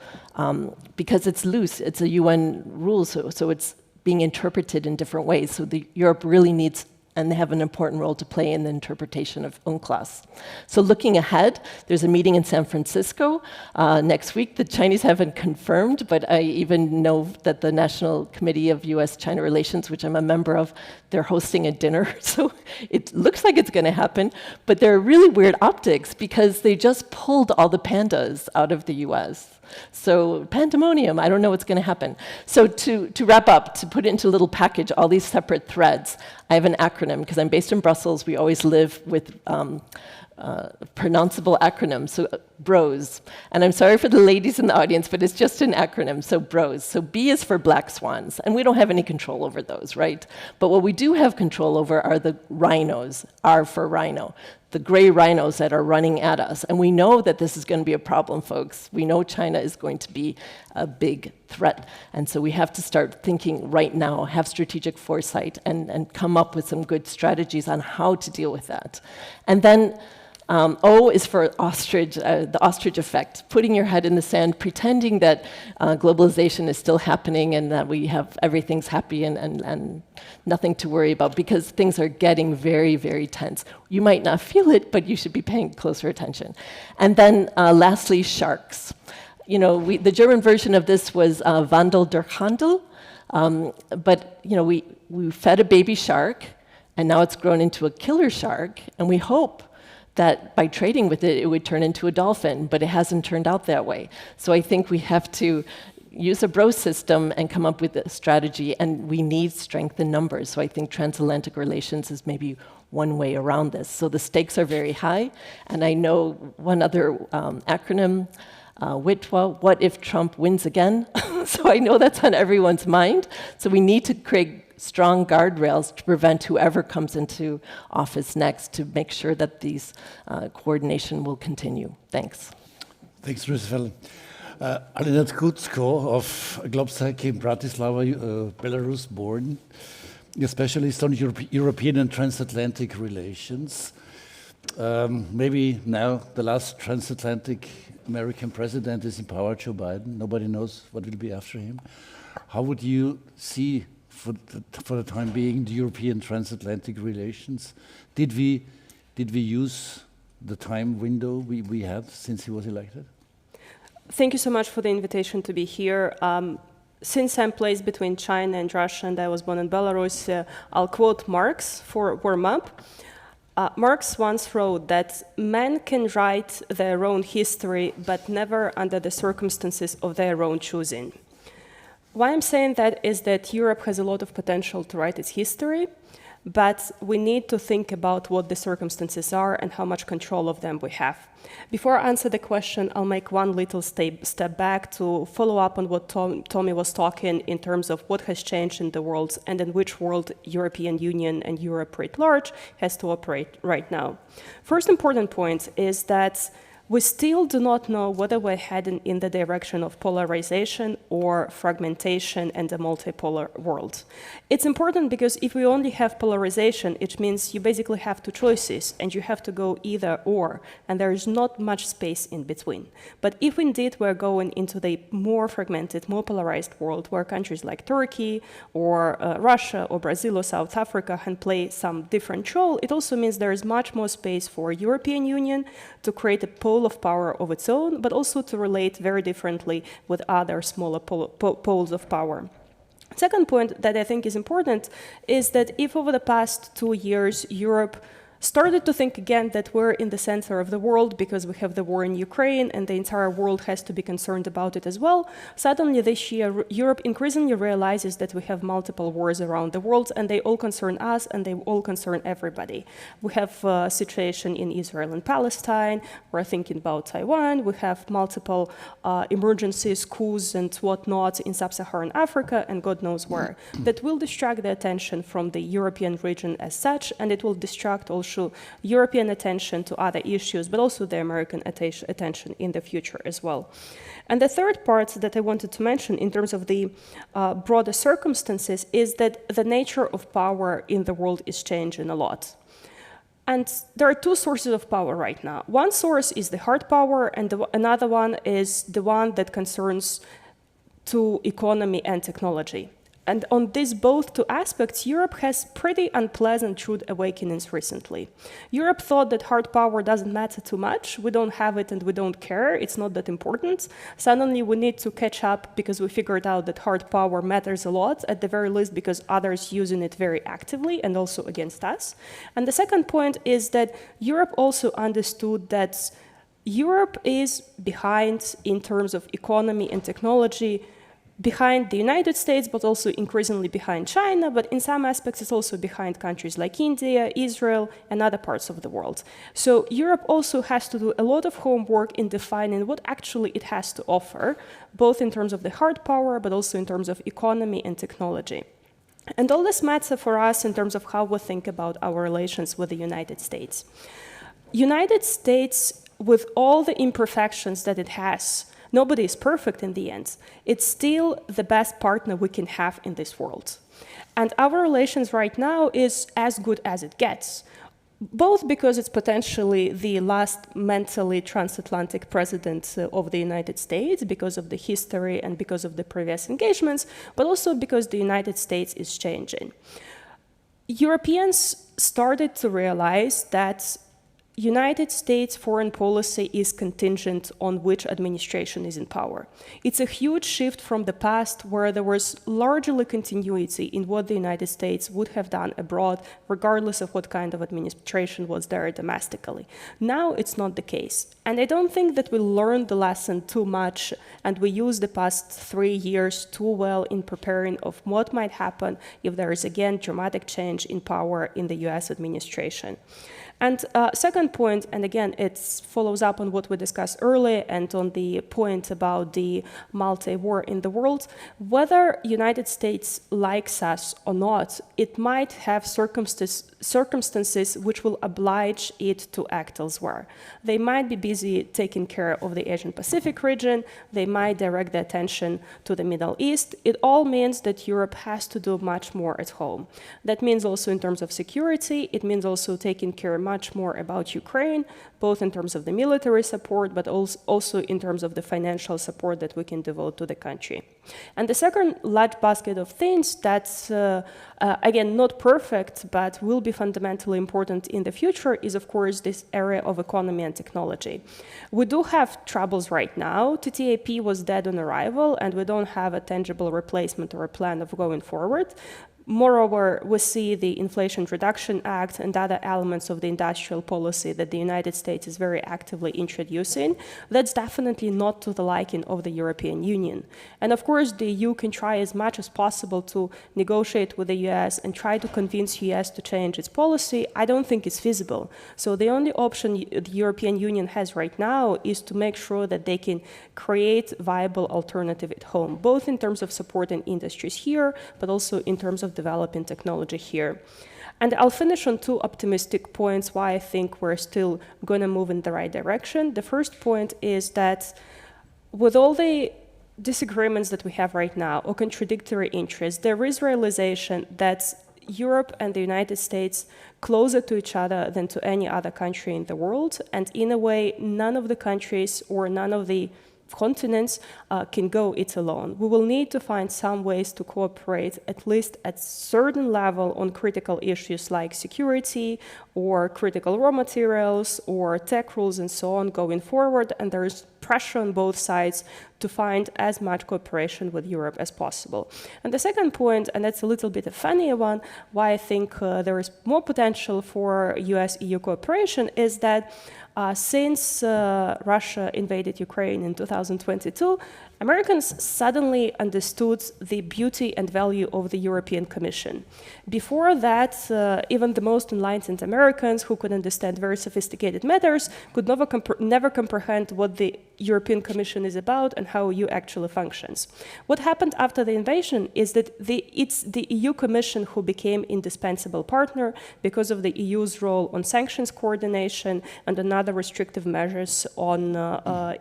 Speaker 4: because it's loose. It's a UN rule, so it's being interpreted in different ways. So Europe really needs, and they have an important role to play in the interpretation of UNCLOS. So looking ahead, there's a meeting in San Francisco next week. The Chinese haven't confirmed, but I even know that the National Committee of US-China Relations, which I'm a member of, they're hosting a dinner. So it looks like it's going to happen, but there are really weird optics because they just pulled all the pandas out of the US. So pandemonium, I don't know what's going to happen. So to wrap up, to put it into a little package, all these separate threads, I have an acronym, because I'm based in Brussels. We always live with pronounceable acronyms, so BROS. And I'm sorry for the ladies in the audience, but it's just an acronym, so BROS. So B is for black swans, and we don't have any control over those, right? But what we do have control over are the rhinos, R for rhino, the gray rhinos that are running at us. And we know that this is going to be a problem, folks. We know China is going to be a big threat. And so we have to start thinking right now, have strategic foresight, and come up with some good strategies on how to deal with that. And then O is for ostrich, the ostrich effect, putting your head in the sand, pretending that globalization is still happening and that we have everything's happy and nothing to worry about, because things are getting very, very tense. You might not feel it, but you should be paying closer attention. And then lastly, sharks. You know, the German version of this was Wandel durch Handel, but you know, we fed a baby shark, and now it's grown into a killer shark, and we hope that by trading with it, it would turn into a dolphin, but it hasn't turned out that way. So I think we have to use a BRO system and come up with a strategy, and we need strength in numbers. So I think transatlantic relations is maybe one way around this. So the stakes are very high, and I know one other acronym, WITWA, what if Trump wins again? So I know that's on everyone's mind. So we need to create strong guardrails to prevent whoever comes into office next, to make sure that these coordination will continue. Thanks.
Speaker 1: Thanks, Theresa. Alena Kudzko of GLOBSEC in Bratislava, Belarus born, a specialist on European and transatlantic relations. Maybe now the last transatlantic American president is in power, Joe Biden. Nobody knows what will be after him. How would you see, for the time being, the European transatlantic relations? Did we use the time window we had since he was elected?
Speaker 5: Thank you so much for the invitation to be here. Since I'm placed between China and Russia, and I was born in Belarus, I'll quote Marx for warm up. Marx once wrote that men can write their own history, but never under the circumstances of their own choosing. Why I'm saying that is that Europe has a lot of potential to write its history, but we need to think about what the circumstances are and how much control of them we have. Before I answer the question, I'll make one little step back to follow up on what Tomi was talking in terms of what has changed in the world and in which world European Union and Europe at large has to operate right now. First important point is that we still do not know whether we're heading in the direction of polarization or fragmentation and a multipolar world. It's important because if we only have polarization, it means you basically have two choices and you have to go either or, and there is not much space in between. But if indeed we're going into the more fragmented, more polarized world where countries like Turkey or Russia or Brazil or South Africa can play some different role, it also means there is much more space for European Union to create a pole of power of its own, but also to relate very differently with other smaller poles of power. Second point that I think is important is that if over the past 2 years Europe started to think again that we're in the center of the world because we have the war in Ukraine and the entire world has to be concerned about it as well, suddenly this year Europe increasingly realizes that we have multiple wars around the world and they all concern us and they all concern everybody. We have a situation in Israel and Palestine, we're thinking about Taiwan, we have multiple emergencies, coups and whatnot in sub-Saharan Africa and God knows where. That will distract the attention from the European region as such, and it will distract also European attention to other issues, but also the American attention in the future as well. And the third part that I wanted to mention in terms of the broader circumstances is that the nature of power in the world is changing a lot. And there are two sources of power right now. One source is the hard power, and another one is the one that concerns to economy and technology. And on these both two aspects, Europe has pretty unpleasant truth awakenings recently. Europe thought that hard power doesn't matter too much. We don't have it and we don't care. It's not that important. Suddenly we need to catch up because we figured out that hard power matters a lot, at the very least because others using it very actively and also against us. And the second point is that Europe also understood that Europe is behind in terms of economy and technology, behind the United States, but also increasingly behind China, but in some aspects it's also behind countries like India, Israel, and other parts of the world. So Europe also has to do a lot of homework in defining what actually it has to offer, both in terms of the hard power, but also in terms of economy and technology. And all this matters for us in terms of how we think about our relations with the United States. United States, with all the imperfections that it has, nobody is perfect in the end. It's still the best partner we can have in this world. And our relations right now is as good as it gets, both because it's potentially the last mentally transatlantic president of the United States because of the history and because of the previous engagements, but also because the United States is changing. Europeans started to realize that United States foreign policy is contingent on which administration is in power. It's a huge shift from the past where there was largely continuity in what the United States would have done abroad, regardless of what kind of administration was there domestically. Now it's not the case. And I don't think that we learned the lesson too much and we used the past 3 years too well in preparing of what might happen if there is again dramatic change in power in the US administration. And second point, and again, it follows up on what we discussed earlier and on the point about the multi-war in the world, whether United States likes us or not, it might have circumstances which will oblige it to act elsewhere. They might be busy taking care of the Asian Pacific region, they might direct their attention to the Middle East. It all means that Europe has to do much more at home. That means also in terms of security, it means also taking care much more about Ukraine, both in terms of the military support, but also in terms of the financial support that we can devote to the country. And the second large basket of things that's, again, not perfect, but will be fundamentally important in the future is, of course, this area of economy and technology. We do have troubles right now. TTIP was dead on arrival, and we don't have a tangible replacement or a plan of going forward. Moreover, we see the Inflation Reduction Act and other elements of the industrial policy that the United States is very actively introducing. That's definitely not to the liking of the European Union. And of course, the EU can try as much as possible to negotiate with the US and try to convince US to change its policy. I don't think it's feasible. So the only option the European Union has right now is to make sure that they can create viable alternative at home, both in terms of supporting industries here, but also in terms of developing technology here. And I'll finish on two optimistic points why I think we're still going to move in the right direction. The first point is that with all the disagreements that we have right now, or contradictory interests, there is realization that Europe and the United States closer to each other than to any other country in the world. And in a way, none of the countries or none of the continents can go it alone. We will need to find some ways to cooperate, at least at certain level, on critical issues like security or critical raw materials or tech rules and so on going forward, and there is pressure on both sides to find as much cooperation with Europe as possible. And the second point, and that's a little bit a funnier one, why I think there is more potential for US-EU cooperation is that since Russia invaded Ukraine in 2022, Americans suddenly understood the beauty and value of the European Commission. Before that, even the most enlightened Americans who could understand very sophisticated matters could never comprehend what the European Commission is about and how EU actually functions. What happened after the invasion is that it's the EU Commission who became indispensable partner because of the EU's role on sanctions coordination and another restrictive measures on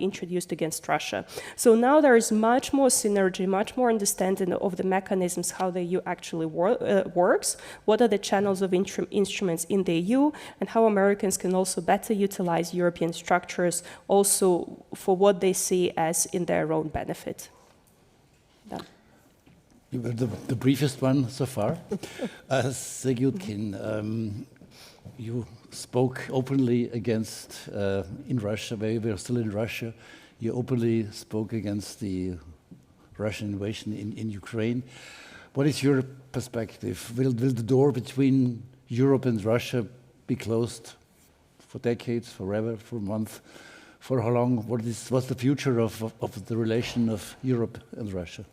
Speaker 5: introduced against Russia. So now there is much more synergy, much more understanding of the mechanisms, how the EU actually works, what are the channels of instruments in the EU, and how Americans can also better utilize European structures also for what they see as in their own benefit. Done.
Speaker 1: You were the briefest one so far. Sergey Utkin, you spoke openly against, in Russia, where you were still in Russia, you openly spoke against the Russian invasion in Ukraine. What is your perspective? Will the door between Europe and Russia be closed for decades, forever, for a month? For how long? What's the future of the relation of Europe and Russia?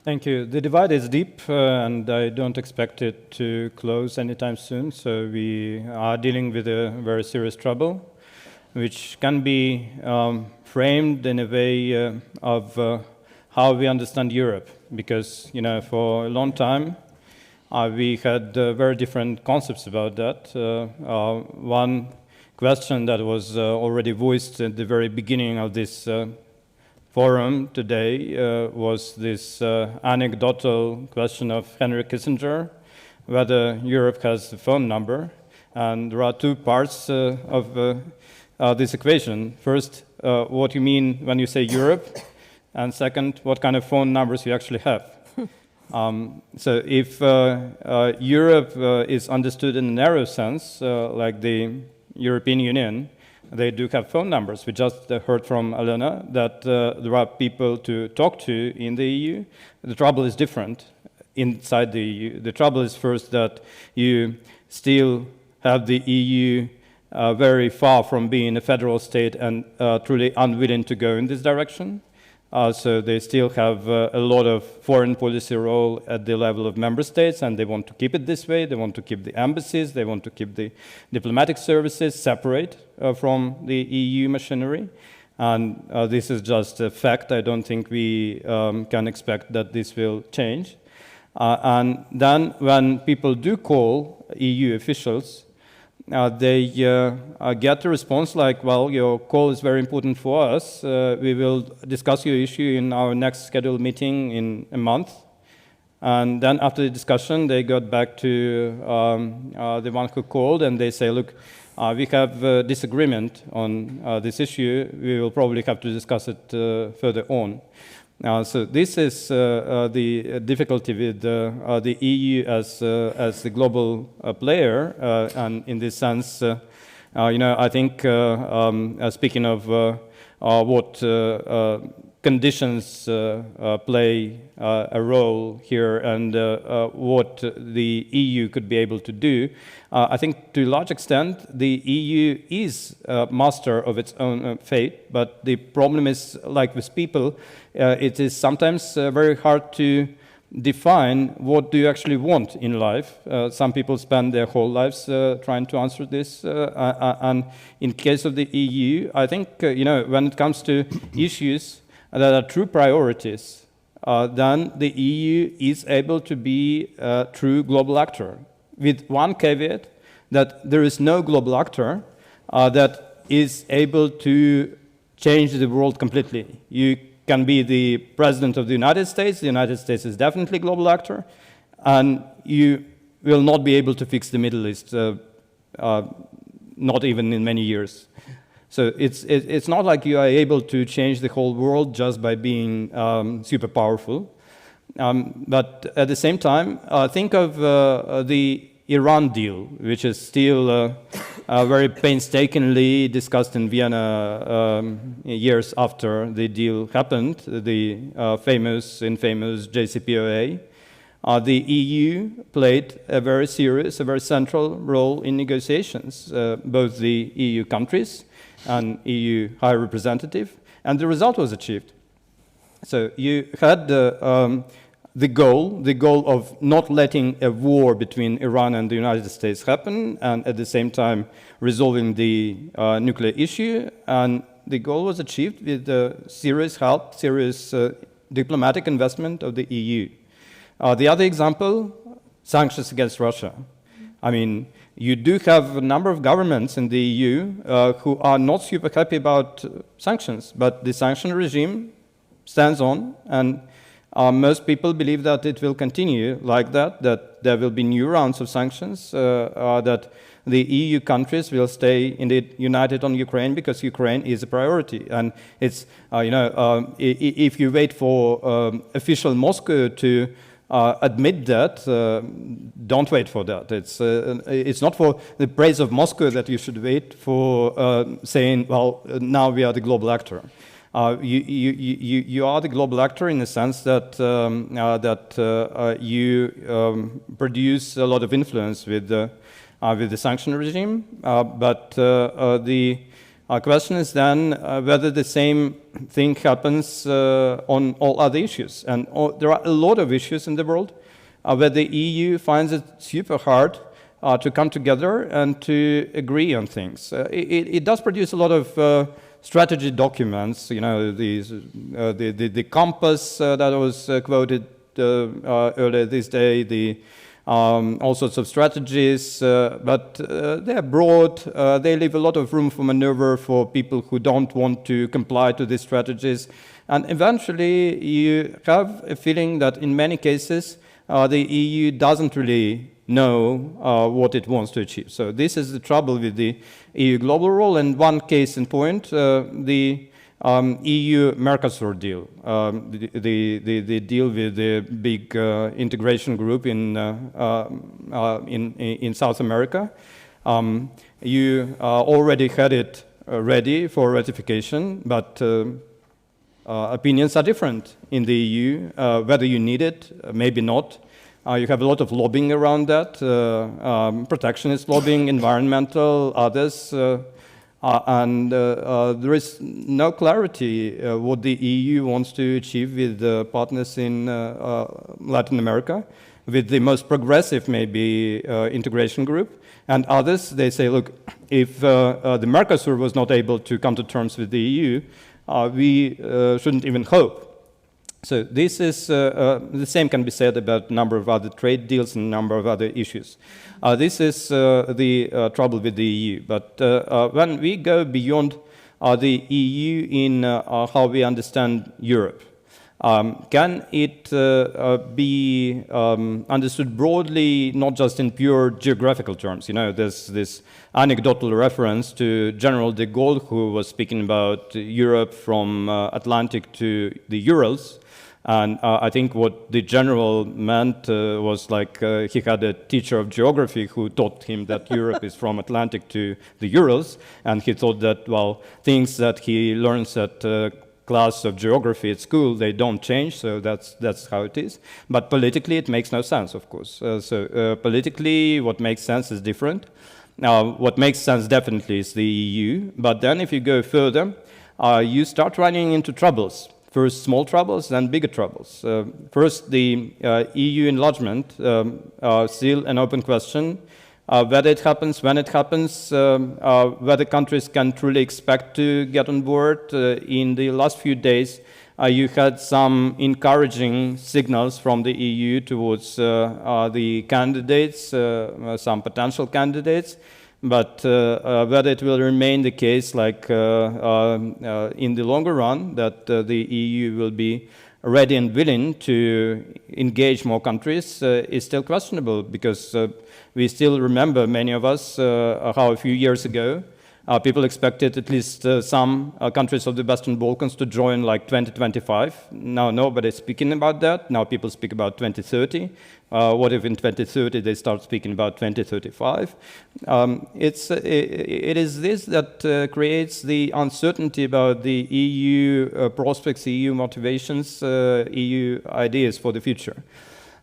Speaker 6: Thank you. The divide is deep, and I don't expect it to close anytime soon. So we are dealing with a very serious trouble, which can be framed in a way of how we understand Europe. Because, you know, for a long time, we had very different concepts about that. One question that was already voiced at the very beginning of this forum today was this anecdotal question of Henry Kissinger, whether Europe has a phone number. And there are two parts of this equation. First, what you mean when you say Europe, and second, what kind of phone numbers you actually have. So if Europe is understood in a narrow sense, like the European Union, they do have phone numbers. We just heard from Alena that there are people to talk to in the EU. The trouble is different inside the EU. The trouble is first that you still have the EU very far from being a federal state and truly unwilling to go in this direction. So they still have a lot of foreign policy role at the level of member states, and they want to keep it this way. They want to keep the embassies, they want to keep the diplomatic services separate from the EU machinery. And this is just a fact. I don't think we can expect that this will change. And then when people do call EU officials, they get a response like, well, your call is very important for us. We will discuss your issue in our next scheduled meeting in a month. And then after the discussion, they got back to the one who called and they say, look, we have a disagreement on this issue. We will probably have to discuss it further on. So this is the difficulty with the EU as the global player, and in this sense, you know, I think speaking of what conditions play a role here and what the EU could be able to do, I think to a large extent the EU is master of its own fate, but the problem is, like with people, it is sometimes very hard to define what do you actually want in life. Some people spend their whole lives trying to answer this, and in case of the EU, I think you know, when it comes to issues that are true priorities, then the EU is able to be a true global actor, with one caveat, that there is no global actor that is able to change the world completely. You can be the president of the United States is definitely a global actor, and you will not be able to fix the Middle East, not even in many years. So it's not like you are able to change the whole world just by being super powerful. But at the same time, think of the Iran deal, which is still very painstakingly discussed in Vienna years after the deal happened, the infamous JCPOA. The EU played a very serious, a very central role in negotiations, both the EU countries and EU High Representative, and the result was achieved. So you had the goal of not letting a war between Iran and the United States happen, and at the same time resolving the nuclear issue, and the goal was achieved with serious help, serious diplomatic investment of the EU. The other example, sanctions against Russia. I mean, you do have a number of governments in the EU who are not super happy about sanctions, but the sanction regime stands on, and most people believe that it will continue like that there will be new rounds of sanctions, that the EU countries will stay indeed united on Ukraine because Ukraine is a priority. And it's, if you wait for official Moscow to admit that, don't wait for that. It's not for the praise of Moscow that you should wait for saying, well, now we are the global actor. You are the global actor in the sense that you produce a lot of influence with the sanction regime, but the question is then whether the same thing happens on all other issues. And there are a lot of issues in the world where the EU finds it super hard to come together and to agree on things. It does produce a lot of strategy documents, the compass that was quoted earlier this day, all sorts of strategies, but they're broad, they leave a lot of room for maneuver for people who don't want to comply to these strategies. And eventually you have a feeling that in many cases the EU doesn't really know what it wants to achieve. So this is the trouble with the EU global role. And one case in point, the EU-Mercosur deal, the deal with the big integration group in South America. You already had it ready for ratification, but opinions are different in the EU, whether you need it, maybe not. You have a lot of lobbying around that, protectionist lobbying, environmental, others, and there is no clarity what the EU wants to achieve with partners in Latin America, with the most progressive, maybe, integration group. And others, they say, look, if the Mercosur was not able to come to terms with the EU, we shouldn't even hope. So this is, the same can be said about a number of other trade deals and a number of other issues. This is the trouble with the EU. But when we go beyond the EU in how we understand Europe, can it be understood broadly, not just in pure geographical terms? You know, there's this anecdotal reference to General de Gaulle, who was speaking about Europe from Atlantic to the Urals. And I think what the general meant was like he had a teacher of geography who taught him that Europe is from Atlantic to the Urals, and he thought that, well, things that he learns at class of geography at school, they don't change, so that's how it is. But politically, it makes no sense, of course. Politically, what makes sense is different. Now, what makes sense definitely is the EU, but then if you go further, you start running into troubles. First small troubles, then bigger troubles. First, the EU enlargement, still an open question. Whether it happens, when it happens, whether countries can truly expect to get on board. In the last few days, you had some encouraging signals from the EU towards the candidates, some potential candidates. But whether it will remain the case, like in the longer run, that the EU will be ready and willing to engage more countries is still questionable, because we still remember, many of us, how a few years ago People expected at least some countries of the Western Balkans to join like 2025. Now nobody's speaking about that. Now people speak about 2030. What if in 2030 they start speaking about 2035? It is this that creates the uncertainty about the EU prospects, EU motivations, EU ideas for the future.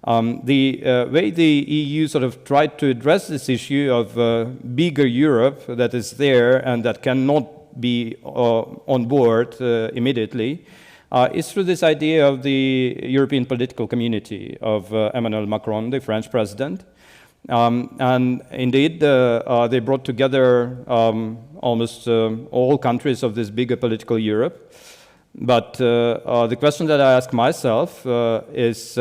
Speaker 6: The way the EU sort of tried to address this issue of bigger Europe that is there and that cannot be on board immediately is through this idea of the European political community of Emmanuel Macron, the French president. And indeed, they brought together almost all countries of this bigger political Europe. But the question that I ask myself is,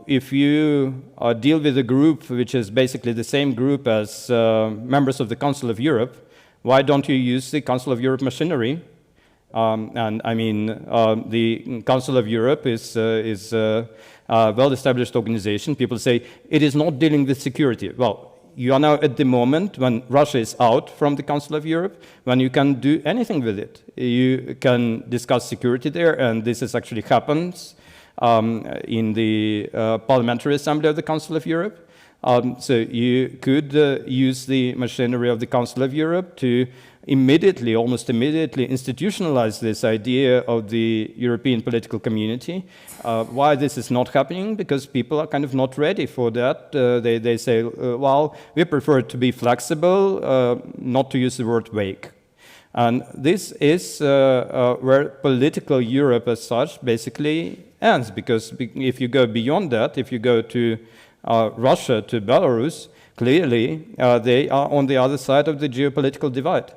Speaker 6: if you deal with a group which is basically the same group as members of the Council of Europe, why don't you use the Council of Europe machinery? And I mean, the Council of Europe is a well-established organization. People say it is not dealing with security. Well, you are now at the moment when Russia is out from the Council of Europe, when you can do anything with it. You can discuss security there, and this is actually happens in the Parliamentary Assembly of the Council of Europe. So you could use the machinery of the Council of Europe to immediately, almost immediately, institutionalize this idea of the European political community. Why this is not happening? Because people are kind of not ready for that. They say, well, we prefer to be flexible, not to use the word vague. And this is where political Europe as such basically ends, because if you go beyond that, if you go to Russia, to Belarus, clearly they are on the other side of the geopolitical divide.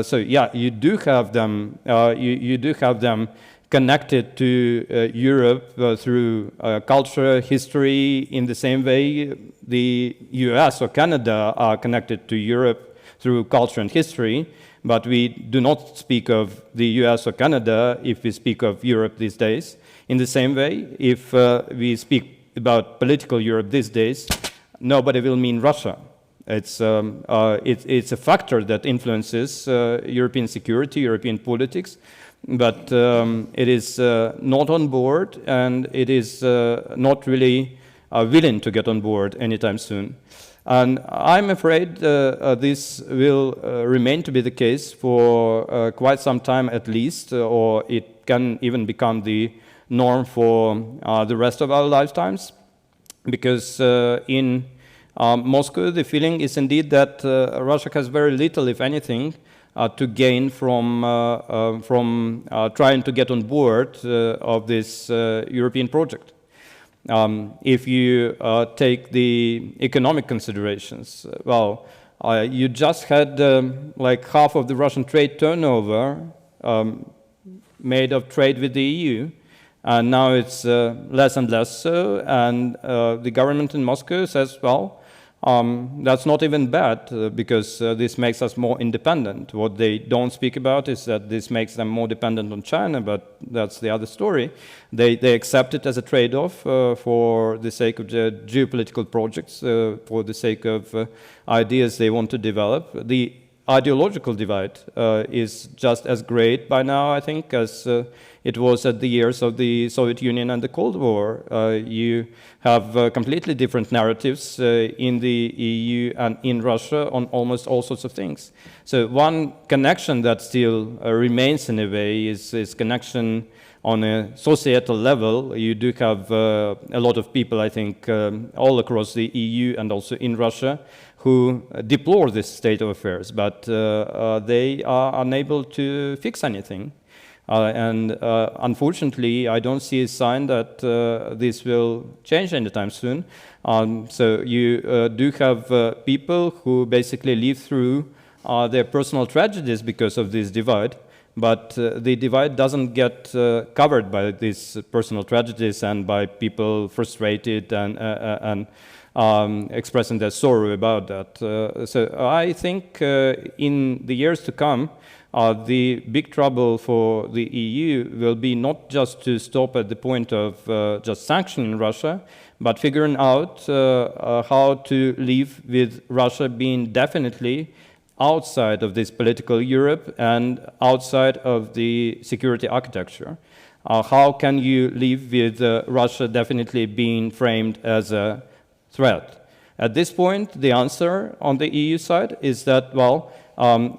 Speaker 6: So yeah, you do have them. You do have them connected to Europe through culture, history. In the same way, the U.S. or Canada are connected to Europe through culture and history. But we do not speak of the US or Canada if we speak of Europe these days. In the same way, if we speak about political Europe these days, nobody will mean Russia. It's a factor that influences European security, European politics, but it is not on board, and it is not really willing to get on board anytime soon. And I'm afraid this will remain to be the case for quite some time at least, or it can even become the norm for the rest of our lifetimes. Because in Moscow, the feeling is indeed that Russia has very little, if anything, to gain from trying to get on board of this European project. If you take the economic considerations, well, you just had like half of the Russian trade turnover made of trade with the EU, and now it's less and less so, and the government in Moscow says, well, that's not even bad because this makes us more independent. What they don't speak about is that this makes them more dependent on China, but that's the other story. They accept it as a trade-off for the sake of the geopolitical projects, for the sake of ideas they want to develop. The ideological divide is just as great by now, I think, as it was at the years of the Soviet Union and the Cold War. You have completely different narratives in the EU and in Russia on almost all sorts of things. So one connection that still remains in a way is connection on a societal level. You do have a lot of people, I think, all across the EU and also in Russia, who deplore this state of affairs, but they are unable to fix anything. And unfortunately, I don't see a sign that this will change anytime soon. So you do have people who basically live through their personal tragedies because of this divide, but the divide doesn't get covered by these personal tragedies and by people frustrated and expressing their sorrow about that. So I think in the years to come, the big trouble for the EU will be not just to stop at the point of just sanctioning Russia, but figuring out how to live with Russia being definitely outside of this political Europe and outside of the security architecture? How can you live with Russia definitely being framed as a threat? At this point, the answer on the EU side is that, well,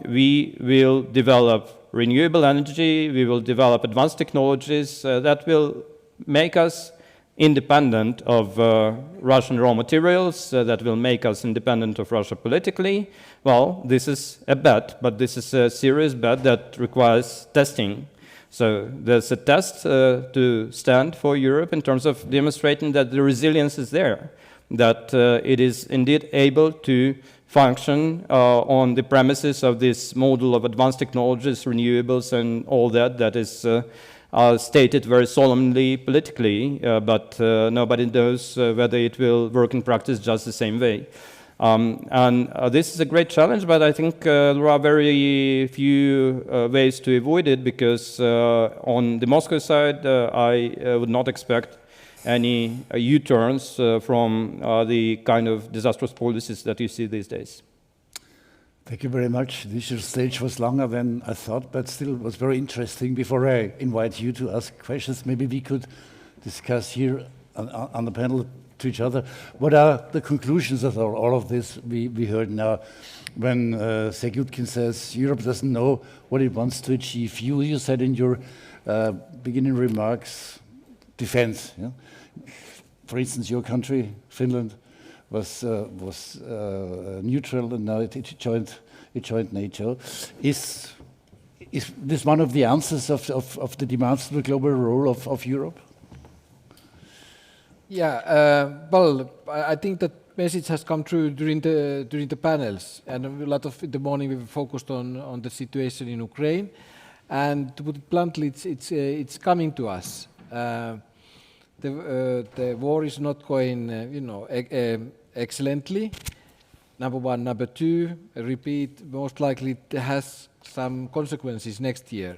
Speaker 6: we will develop renewable energy, we will develop advanced technologies that will make us independent of Russian raw materials, that will make us independent of Russia politically. Well, this is a bet, but this is a serious bet that requires testing. So there's a test to stand for Europe in terms of demonstrating that the resilience is there, that it is indeed able to function on the premises of this model of advanced technologies, renewables, and all that is stated very solemnly politically, but nobody knows whether it will work in practice just the same way. This is a great challenge, but I think there are very few ways to avoid it, because on the Moscow side, I would not expect any U-turns from the kind of disastrous policies that you see these days.
Speaker 1: Thank you very much. This stage was longer than I thought, but still was very interesting. Before I invite you to ask questions, maybe we could discuss here on the panel to each other. What are the conclusions of all of this we heard now? When Sergey Utkin says Europe doesn't know what it wants to achieve. You said in your beginning remarks, defense. Yeah? For instance, your country, Finland, was neutral, and now it joined NATO. Is this one of the answers of the demands to the global role of Europe?
Speaker 2: Yeah, well, I think that message has come through during the panels, and a lot of in the morning we were focused on the situation in Ukraine, and to put it bluntly, it's coming to us. The war is not going, excellently. Number one. Number two, I repeat, most likely it has some consequences next year.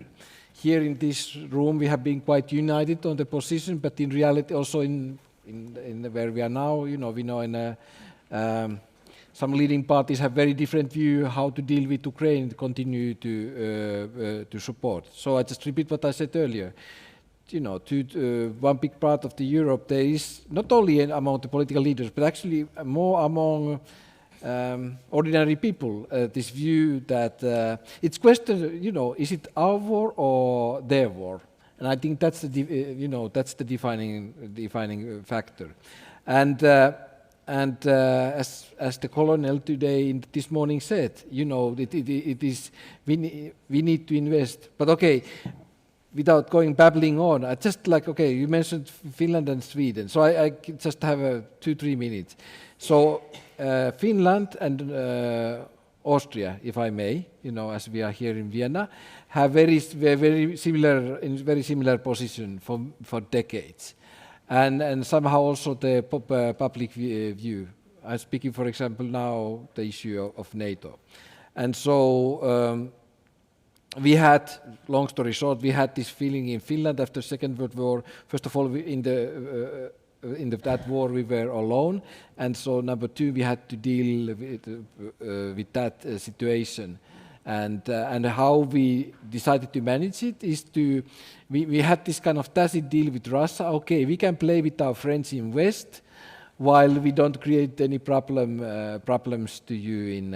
Speaker 2: Here in this room, we have been quite united on the position, but in reality, also in where we are now, we know in some leading parties have very different view how to deal with Ukraine and continue to support. So I just repeat what I said earlier. One big part of the Europe, there is not only among the political leaders, but actually more among ordinary people, this view that it's question, is it our war or their war? And I think that's the defining factor. And as the colonel today this morning said, it is we need to invest. But okay. Without babbling on, I just you mentioned Finland and Sweden, so I just have 2-3 minutes. So Finland and Austria, if I may, as we are here in Vienna, have very similar position for decades, and somehow also the public view. I'm speaking, for example, now the issue of NATO, and so. We had, long story short, we had this feeling in Finland after the Second World War. First of all, in that war we were alone, and so number two, we had to deal with that situation, and how we decided to manage it is we had this kind of tacit deal with Russia. Okay, we can play with our friends in West, while we don't create any problems to you in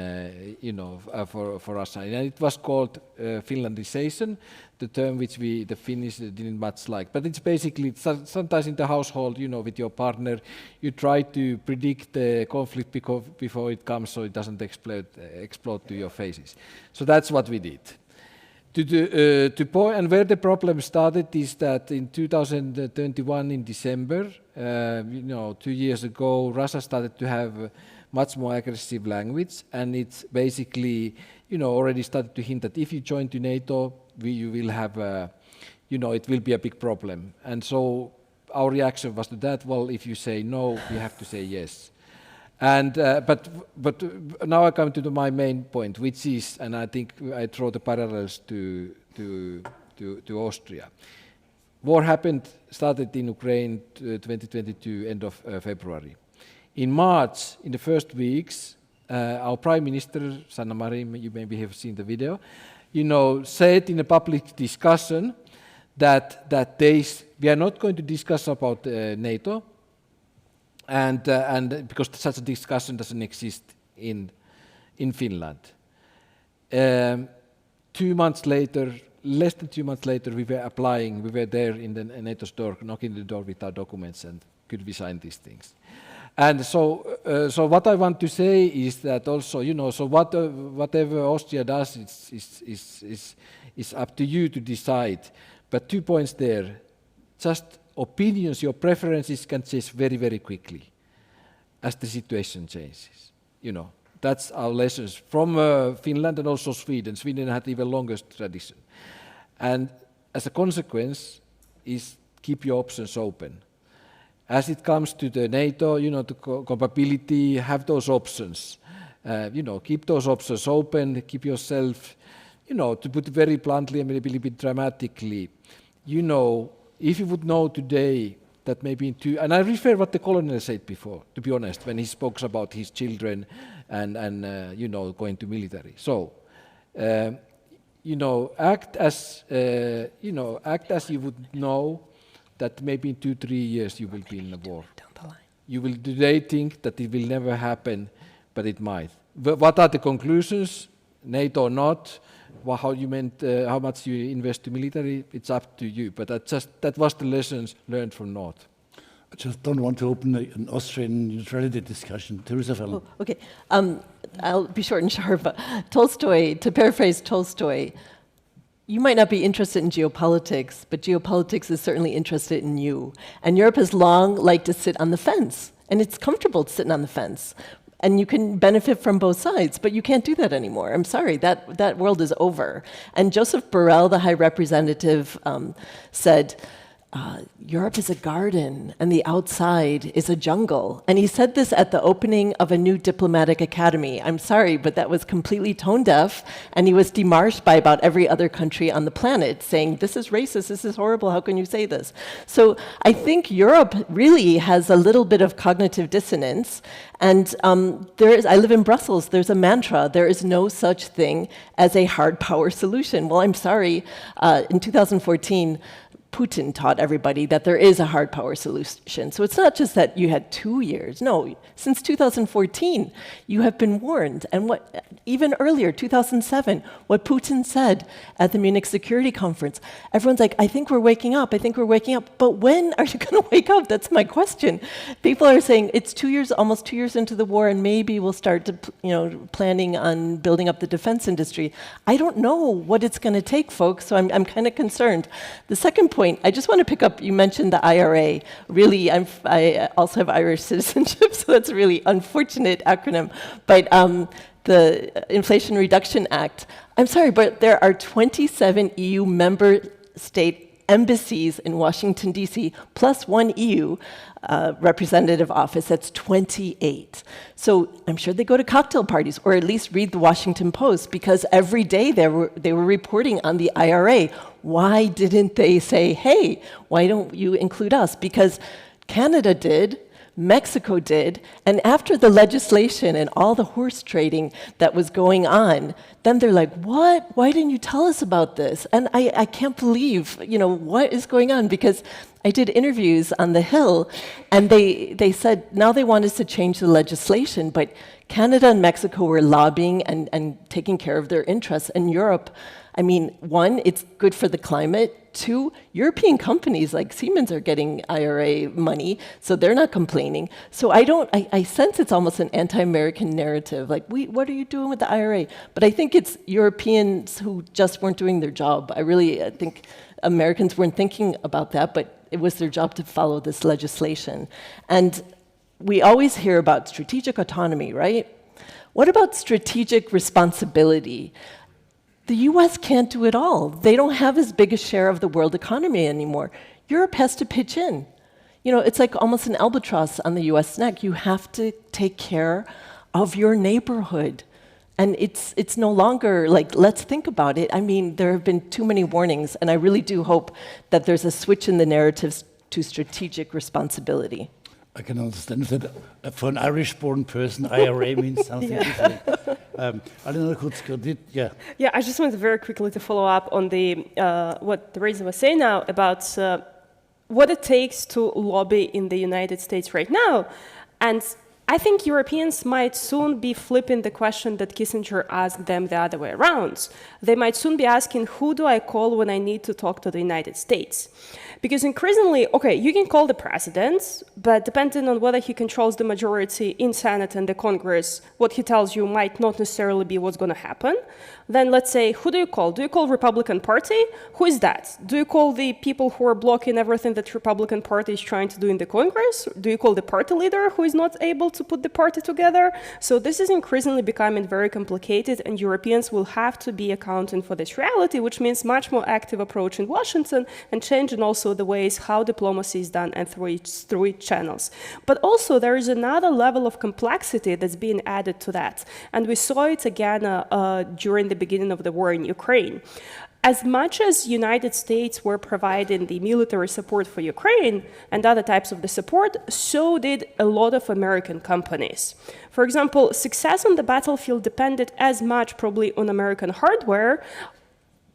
Speaker 2: for Russia. And it was called Finlandization, the term which the Finnish didn't much like. But it's basically sometimes in the household, with your partner, you try to predict the conflict before it comes, so it doesn't explode to your faces. So that's what we did. And where the problem started is that in 2021 in December, 2 years ago, Russia started to have much more aggressive language, and it's basically, already started to hint that if you join to NATO, you will have, it will be a big problem. And so our reaction was to that. Well, if you say no, you have to say yes. And but now I come to my main point, which is, and I think I draw the parallels to Austria. War started in Ukraine 2022, end of February. In March, in the first weeks, our Prime Minister, Sanna Marin, you maybe have seen the video, said in a public discussion that we are not going to discuss about NATO, and because such a discussion doesn't exist in Finland. 2 months later, less than 2 months later, we were applying. We were there in the NATO's door, knocking the door with our documents, and could we sign these things? And so what I want to say is that also, so whatever Austria does is up to you to decide. But 2 points there. Just opinions, your preferences can change very, very quickly as the situation changes. That's our lessons from Finland and also Sweden. Sweden had even longer tradition. And as a consequence is keep your options open. As it comes to the NATO, the compatibility, have those options. Keep those options open, keep yourself, to put it very bluntly and maybe a little bit dramatically, if you would know today that maybe and I refer what the colonel said before, to be honest, when he spoke about his children and going to military. So, act as you would know that maybe in 2-3 years you will be in a war. You will today think that it will never happen, but it might. What are the conclusions? NATO or not? How much you invest to military? It's up to you. But that was the lessons learned from North.
Speaker 1: I just don't want to open an Austrian neutrality discussion. Theresa, Fallon.
Speaker 4: Oh, okay. I'll be short and sharp. Tolstoy, to paraphrase Tolstoy, you might not be interested in geopolitics, but geopolitics is certainly interested in you. And Europe has long liked to sit on the fence, and it's comfortable sitting on the fence. And you can benefit from both sides, but you can't do that anymore. I'm sorry, that world is over. And Joseph Borrell, the High Representative, said, Europe is a garden and the outside is a jungle. And he said this at the opening of a new diplomatic academy. I'm sorry, but that was completely tone deaf, and he was demarched by about every other country on the planet, saying, this is racist, this is horrible, how can you say this? So I think Europe really has a little bit of cognitive dissonance, and I live in Brussels, there's a mantra, there is no such thing as a hard power solution. Well, I'm sorry, in 2014, Putin taught everybody that there is a hard power solution. So it's not just that you had 2 years. No, since 2014, you have been warned. And even earlier, 2007, what Putin said at the Munich Security Conference, everyone's like, I think we're waking up, I think we're waking up. But when are you going to wake up? That's my question. People are saying it's 2 years, almost 2 years into the war, and maybe we'll start to, planning on building up the defense industry. I don't know what it's going to take, folks, so I'm kind of concerned. The second point, I just want to pick up, you mentioned the IRA. Really, I also have Irish citizenship, so that's a really unfortunate acronym. But the Inflation Reduction Act, I'm sorry, but there are 27 EU member state embassies in Washington, D.C., plus one EU representative office. That's 28. So I'm sure they go to cocktail parties, or at least read the Washington Post, because every day they were reporting on the IRA. Why didn't they say, hey, why don't you include us? Because Canada did, Mexico did, and after the legislation and all the horse trading that was going on, then they're like, what? Why didn't you tell us about this? And I can't believe, what is going on? Because I did interviews on the Hill, and they said now they want us to change the legislation, but Canada and Mexico were lobbying and taking care of their interests. And Europe, I mean, one, it's good for the climate. Two, European companies like Siemens are getting IRA money, so they're not complaining. So I sense it's almost an anti-American narrative, like, what are you doing with the IRA? But I think it's Europeans who just weren't doing their job. I think Americans weren't thinking about that, but it was their job to follow this legislation. And we always hear about strategic autonomy, right? What about strategic responsibility? The US can't do it all. They don't have as big a share of the world economy anymore. Europe has to pitch in. It's like almost an albatross on the US neck. You have to take care of your neighborhood. And it's no longer like, let's think about it. I mean, there have been too many warnings, and I really do hope that there's a switch in the narratives to strategic responsibility.
Speaker 1: I can understand that for an Irish-born person, IRA means something different. Alena, Kudzko, yeah.
Speaker 5: Yeah, I just wanted very quickly to follow up on the what Theresa was saying now about what it takes to lobby in the United States right now. And I think Europeans might soon be flipping the question that Kissinger asked them the other way around. They might soon be asking, who do I call when I need to talk to the United States? Because increasingly, okay, you can call the president, but depending on whether he controls the majority in Senate and the Congress, what he tells you might not necessarily be what's going to happen. Then let's say, who do you call? Do you call Republican Party? Who is that? Do you call the people who are blocking everything that Republican Party is trying to do in the Congress? Do you call the party leader who is not able to put the party together? So this is increasingly becoming very complicated, and Europeans will have to be accounting for this reality, which means much more active approach in Washington and changing also the ways how diplomacy is done and through its channels. But also there is another level of complexity that's being added to that. And we saw it again during the beginning of the war in Ukraine. As much as United States were providing the military support for Ukraine and other types of the support, so did a lot of American companies. For example, success on the battlefield depended as much probably on American hardware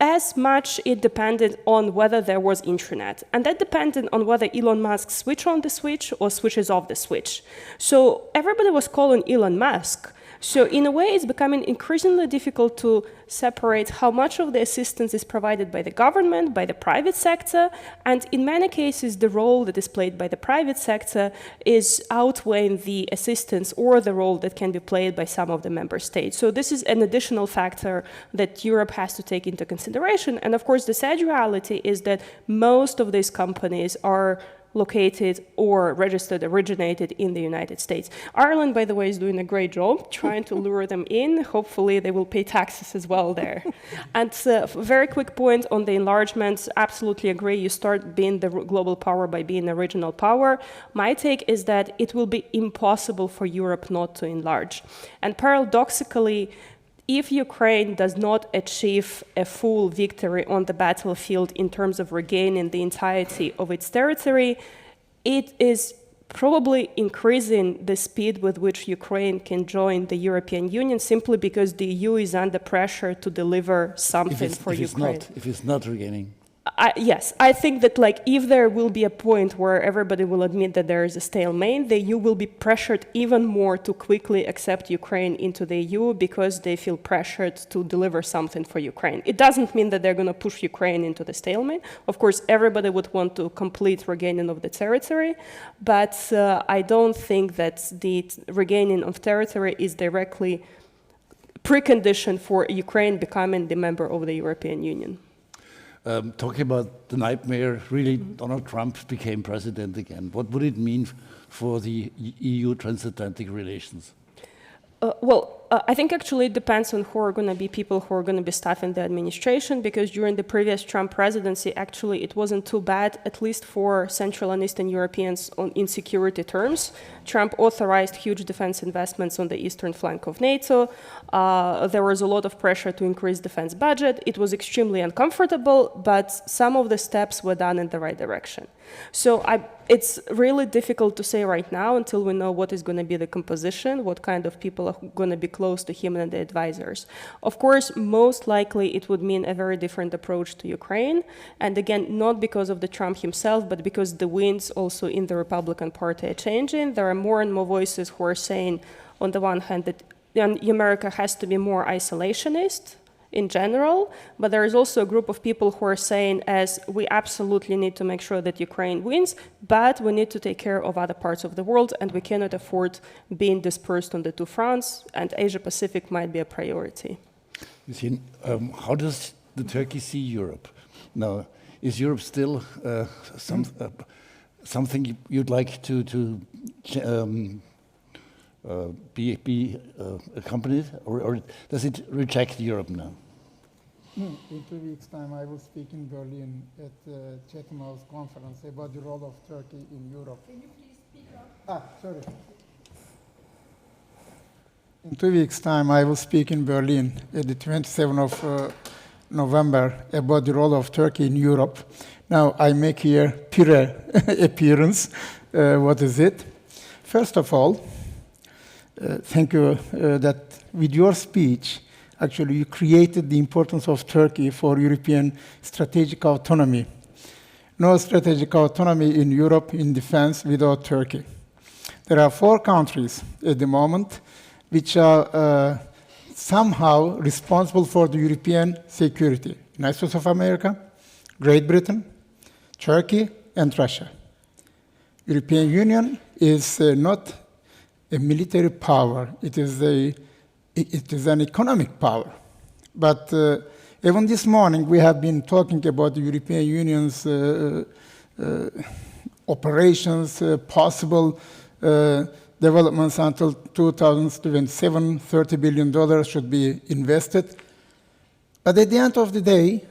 Speaker 5: as much it depended on whether there was internet. And that depended on whether Elon Musk switched on the switch or switches off the switch. So everybody was calling Elon Musk. So in a way, it's becoming increasingly difficult to separate how much of the assistance is provided by the government, by the private sector, and in many cases, the role that is played by the private sector is outweighing the assistance or the role that can be played by some of the member states. So this is an additional factor that Europe has to take into consideration. And of course, the sad reality is that most of these companies are located or registered, originated in the United States. Ireland, by the way, is doing a great job trying to lure them in. Hopefully they will pay taxes as well there. And a very quick point on the enlargement, absolutely agree. You start being the global power by being a regional power. My take is that it will be impossible for Europe not to enlarge. And paradoxically, if Ukraine does not achieve a full victory on the battlefield in terms of regaining the entirety of its territory, it is probably increasing the speed with which Ukraine can join the European Union simply because the EU is under pressure to deliver something for Ukraine.
Speaker 1: If it's not regaining.
Speaker 5: Yes, I think that if there will be a point where everybody will admit that there is a stalemate, the EU will be pressured even more to quickly accept Ukraine into the EU because they feel pressured to deliver something for Ukraine. It doesn't mean that they're going to push Ukraine into the stalemate. Of course, everybody would want to complete regaining of the territory, but I don't think that the regaining of territory is directly precondition for Ukraine becoming the member of the European Union.
Speaker 1: Talking about the nightmare, really, Donald Trump became president again. What would it mean for the EU transatlantic relations?
Speaker 5: I think actually it depends on who are going to be people who are going to be staffing the administration, because during the previous Trump presidency, actually it wasn't too bad, at least for Central and Eastern Europeans in security terms. Trump authorized huge defense investments on the eastern flank of NATO. There was a lot of pressure to increase defense budget. It was extremely uncomfortable, but some of the steps were done in the right direction. So it's really difficult to say right now until we know what is going to be the composition, what kind of people are going to be close to him and the advisors. Of course, most likely it would mean a very different approach to Ukraine. And again, not because of the Trump himself, but because the winds also in the Republican Party are changing. There are more and more voices who are saying, on the one hand, that America has to be more isolationist in general, but there is also a group of people who are saying, as we absolutely need to make sure that Ukraine wins, but we need to take care of other parts of the world, and we cannot afford being dispersed on the two fronts, and Asia-Pacific might be a priority.
Speaker 1: Hüseyin, how does the Turkey see Europe? Now, is Europe still something you'd like to be accompanied, or does it reject Europe now?
Speaker 3: In 2 weeks' time, I will speak in Berlin at the Chatham House conference about the role of Turkey in Europe.
Speaker 7: Can you please speak up?
Speaker 3: Sorry. In 2 weeks' time, I will speak in Berlin at the 27th of November about the role of Turkey in Europe. Now, I make here appearance. What is it? First of all, thank you that with your speech, actually you created the importance of Turkey for European strategic autonomy. No strategic autonomy in Europe in defense without Turkey. There are 4 countries at the moment which are somehow responsible for the European security. United States of America, Great Britain, Turkey, and Russia. European Union is not a military power. It is an economic power. But even this morning, we have been talking about the European Union's operations, possible developments until 2027, $30 billion should be invested. But at the end of the day,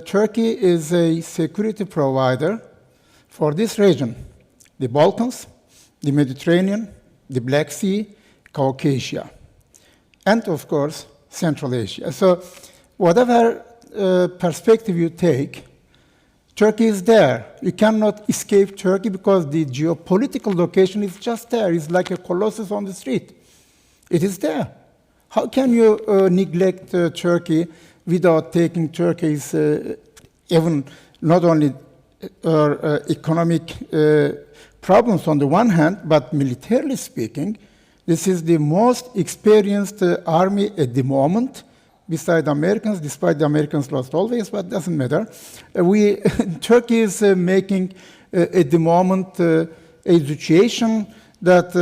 Speaker 3: Turkey is a security provider for this region, the Balkans, the Mediterranean, the Black Sea, Caucasia, and of course, Central Asia. So whatever perspective you take, Turkey is there. You cannot escape Turkey because the geopolitical location is just there. It's like a colossus on the street. It is there. How can you neglect Turkey without taking Turkey's even not only economic problems on the one hand, but militarily speaking, this is the most experienced army at the moment, beside Americans, despite the Americans lost always, but it doesn't matter. Turkey is making at the moment a situation that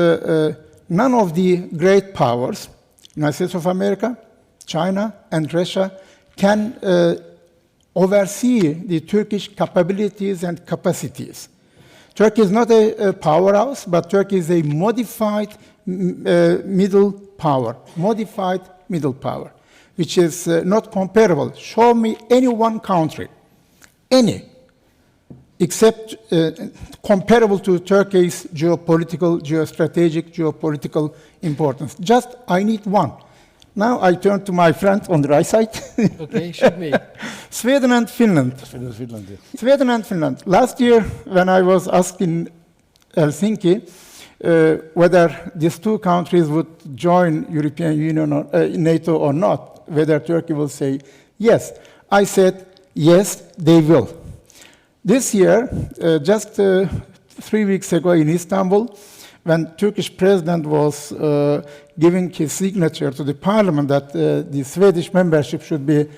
Speaker 3: none of the great powers, United States of America, China, and Russia, can oversee the Turkish capabilities and capacities. Turkey is not a powerhouse, but Turkey is a modified middle power, which is not comparable. Show me any one country, except comparable to Turkey's geostrategic, geopolitical importance. Just, I need one. Now I turn to my friend on the right side.
Speaker 2: Okay, show me.
Speaker 3: Sweden and Finland. Sweden and Finland. Last year, when I was asked in Helsinki whether these 2 countries would join European Union or NATO or not, whether Turkey will say yes, I said yes, they will. This year, just 3 weeks ago in Istanbul, when Turkish president was giving his signature to the parliament that the Swedish membership should be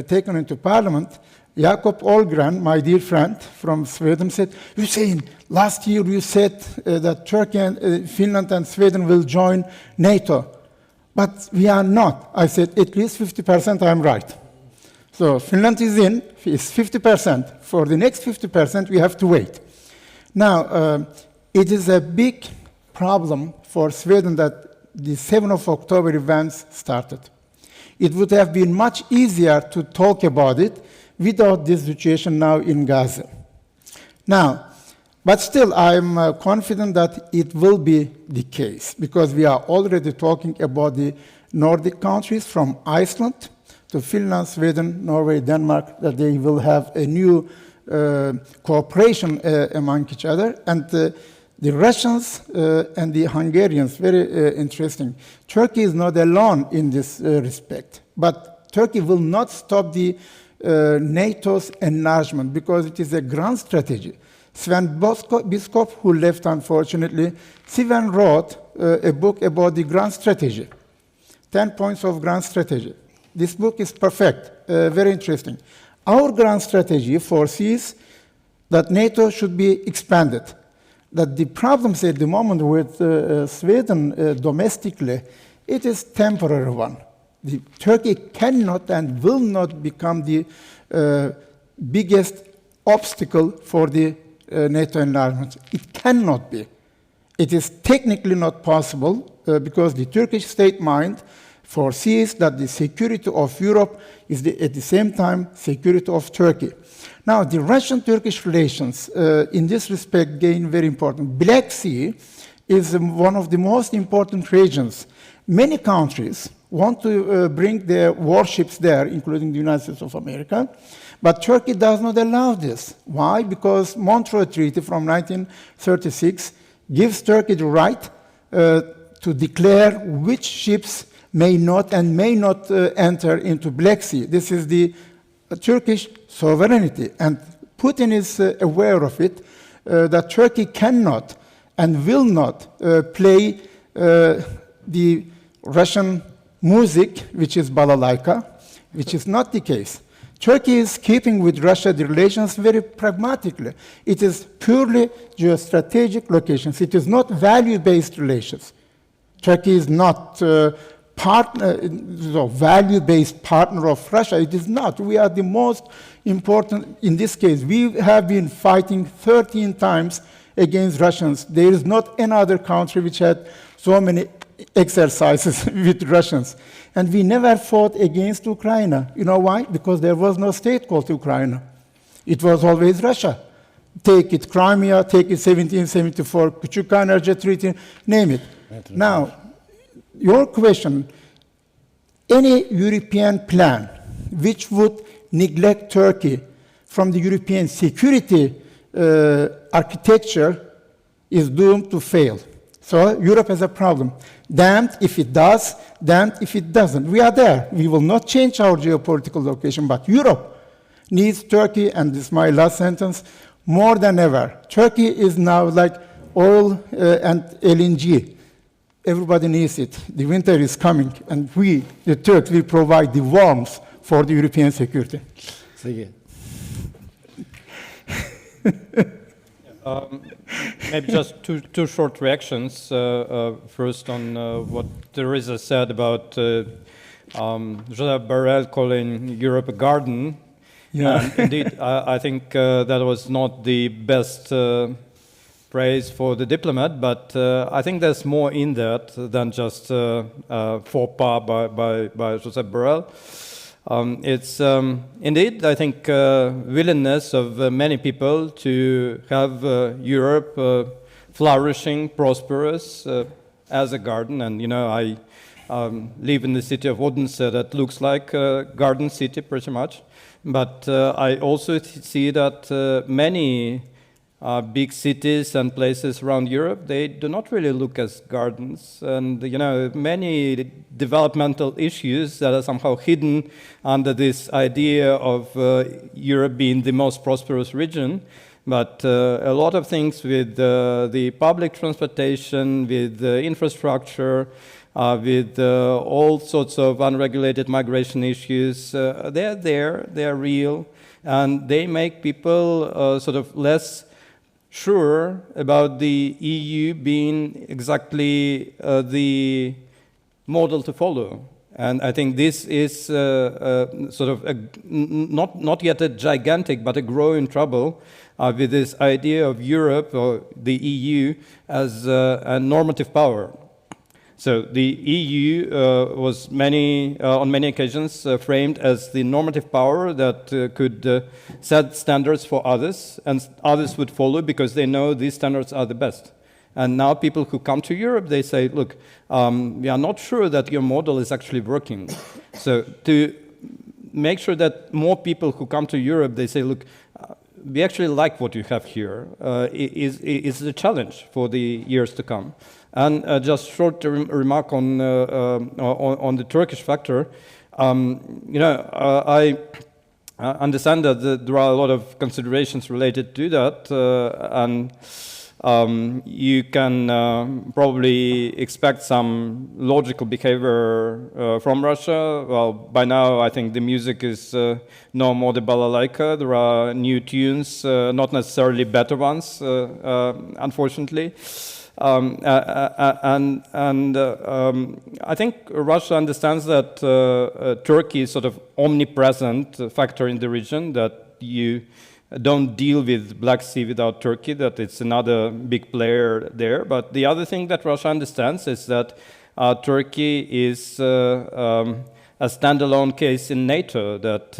Speaker 3: taken into parliament, Jakob Olgren, my dear friend from Sweden, said, Hüseyin, last year you said that Turkey and Finland and Sweden will join NATO, but we are not. I said, at least 50% I'm right. So Finland is 50%. For the next 50%, we have to wait. Now, it is a big problem for Sweden that the 7th of October events started. It would have been much easier to talk about it without this situation now in Gaza. Now, but still, I'm confident that it will be the case, because we are already talking about the Nordic countries from Iceland to Finland, Sweden, Norway, Denmark, that they will have a new cooperation among each other. And the Russians and the Hungarians, very interesting. Turkey is not alone in this respect, but Turkey will not stop the NATO's enlargement because it is a grand strategy. Sven Biskop, who left unfortunately, Sven wrote a book about the grand strategy, 10 points of grand strategy. This book is perfect, very interesting. Our grand strategy foresees that NATO should be expanded, that the problems at the moment with Sweden domestically, it is temporary one. Turkey cannot and will not become the biggest obstacle for the NATO enlargement. It cannot be. It is technically not possible because the Turkish state mind foresees that the security of Europe is at the same time security of Turkey. Now, the Russian-Turkish relations in this respect gain very important. Black Sea is one of the most important regions. Many countries want to bring their warships there, including the United States of America, but Turkey does not allow this. Why? Because Montreux Treaty from 1936 gives Turkey the right to declare which ships may not enter into Black Sea. This is the Turkish sovereignty, and Putin is aware of it, that Turkey cannot and will not play the Russian music, which is balalaika, which is not the case. Turkey is keeping with Russia the relations very pragmatically. It is purely geostrategic locations. It is not value-based relations. Turkey is not value-based partner of Russia. It is not. We are the most important in this case. We have been fighting 13 times against Russians. There is not another country which had so many exercises with Russians. And we never fought against Ukraine. You know why? Because there was no state called Ukraine. It was always Russia. Take it Crimea, take it 1774, Kudzko Treaty, name it. Now, your question, any European plan which would neglect Turkey from the European security architecture is doomed to fail. So Europe has a problem. Damned if it does, damned if it doesn't. We are there. We will not change our geopolitical location, but Europe needs Turkey, and this is my last sentence, more than ever. Turkey is now like oil and LNG. Everybody needs it. The winter is coming, and we, the Turks, will provide the warmth for the European security.
Speaker 1: Sergey.
Speaker 6: Maybe just two short reactions. First on what Theresa said about Josep Borrell calling Europe a garden.
Speaker 3: Yeah.
Speaker 6: Indeed, I think that was not the best praise for the diplomat, but I think there's more in that than just faux pas by Josep Borrell. It's indeed, I think, willingness of many people to have Europe flourishing, prosperous as a garden. And, you know, I live in the city of Odense that looks like a garden city pretty much. But I also see that many big cities and places around Europe, they do not really look as gardens. And, you know, many developmental issues that are somehow hidden under this idea of Europe being the most prosperous region. But a lot of things with the public transportation, with infrastructure, with all sorts of unregulated migration issues, they're there, they're real, and they make people sort of less sure about the EU being exactly the model to follow. And I think this is sort of not yet a gigantic, but a growing trouble with this idea of Europe or the EU as a normative power. So the EU was on many occasions framed as the normative power that could set standards for others, and others would follow because they know these standards are the best. And now people who come to Europe, they say, look, we are not sure that your model is actually working. So to make sure that more people who come to Europe, they say, look, we actually like what you have here, is a challenge for the years to come. And just short remark on the Turkish factor. You know, I understand that there are a lot of considerations related to that, and you can probably expect some logical behavior from Russia. Well, by now I think the music is no more the balalaika. There are new tunes, not necessarily better ones, unfortunately. I think Russia understands that Turkey is sort of omnipresent factor in the region, that you don't deal with Black Sea without Turkey, that it's another big player there. But the other thing that Russia understands is that Turkey is a standalone case in NATO that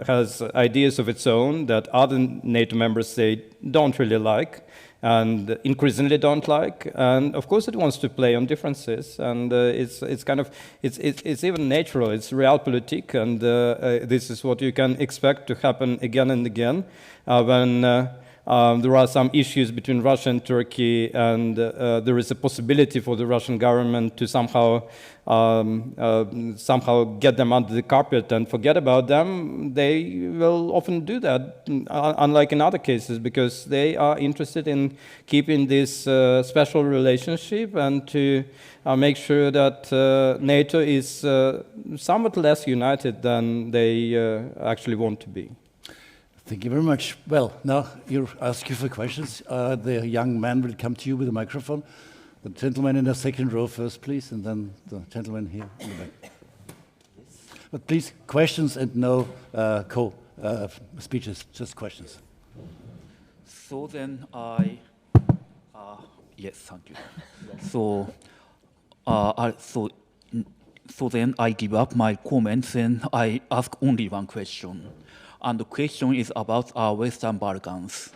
Speaker 6: has ideas of its own that other NATO members they don't really like, and increasingly don't like, and of course it wants to play on differences, and it's kind of it's even natural. It's realpolitik, and this is what you can expect to happen again and again when there are some issues between Russia and Turkey, and there is a possibility for the Russian government to somehow get them under the carpet and forget about them, they will often do that, unlike in other cases, because they are interested in keeping this special relationship and to make sure that NATO is somewhat less united than they actually want to be.
Speaker 1: Thank you very much. Well, now you ask you for questions. The young man will come to you with a microphone. The gentleman in the second row first, please, and then the gentleman here in the back. But please, questions and no speeches, just questions.
Speaker 8: So then yes, thank you. So then I give up my comments and I ask only one question. And the question is about our Western Balkans.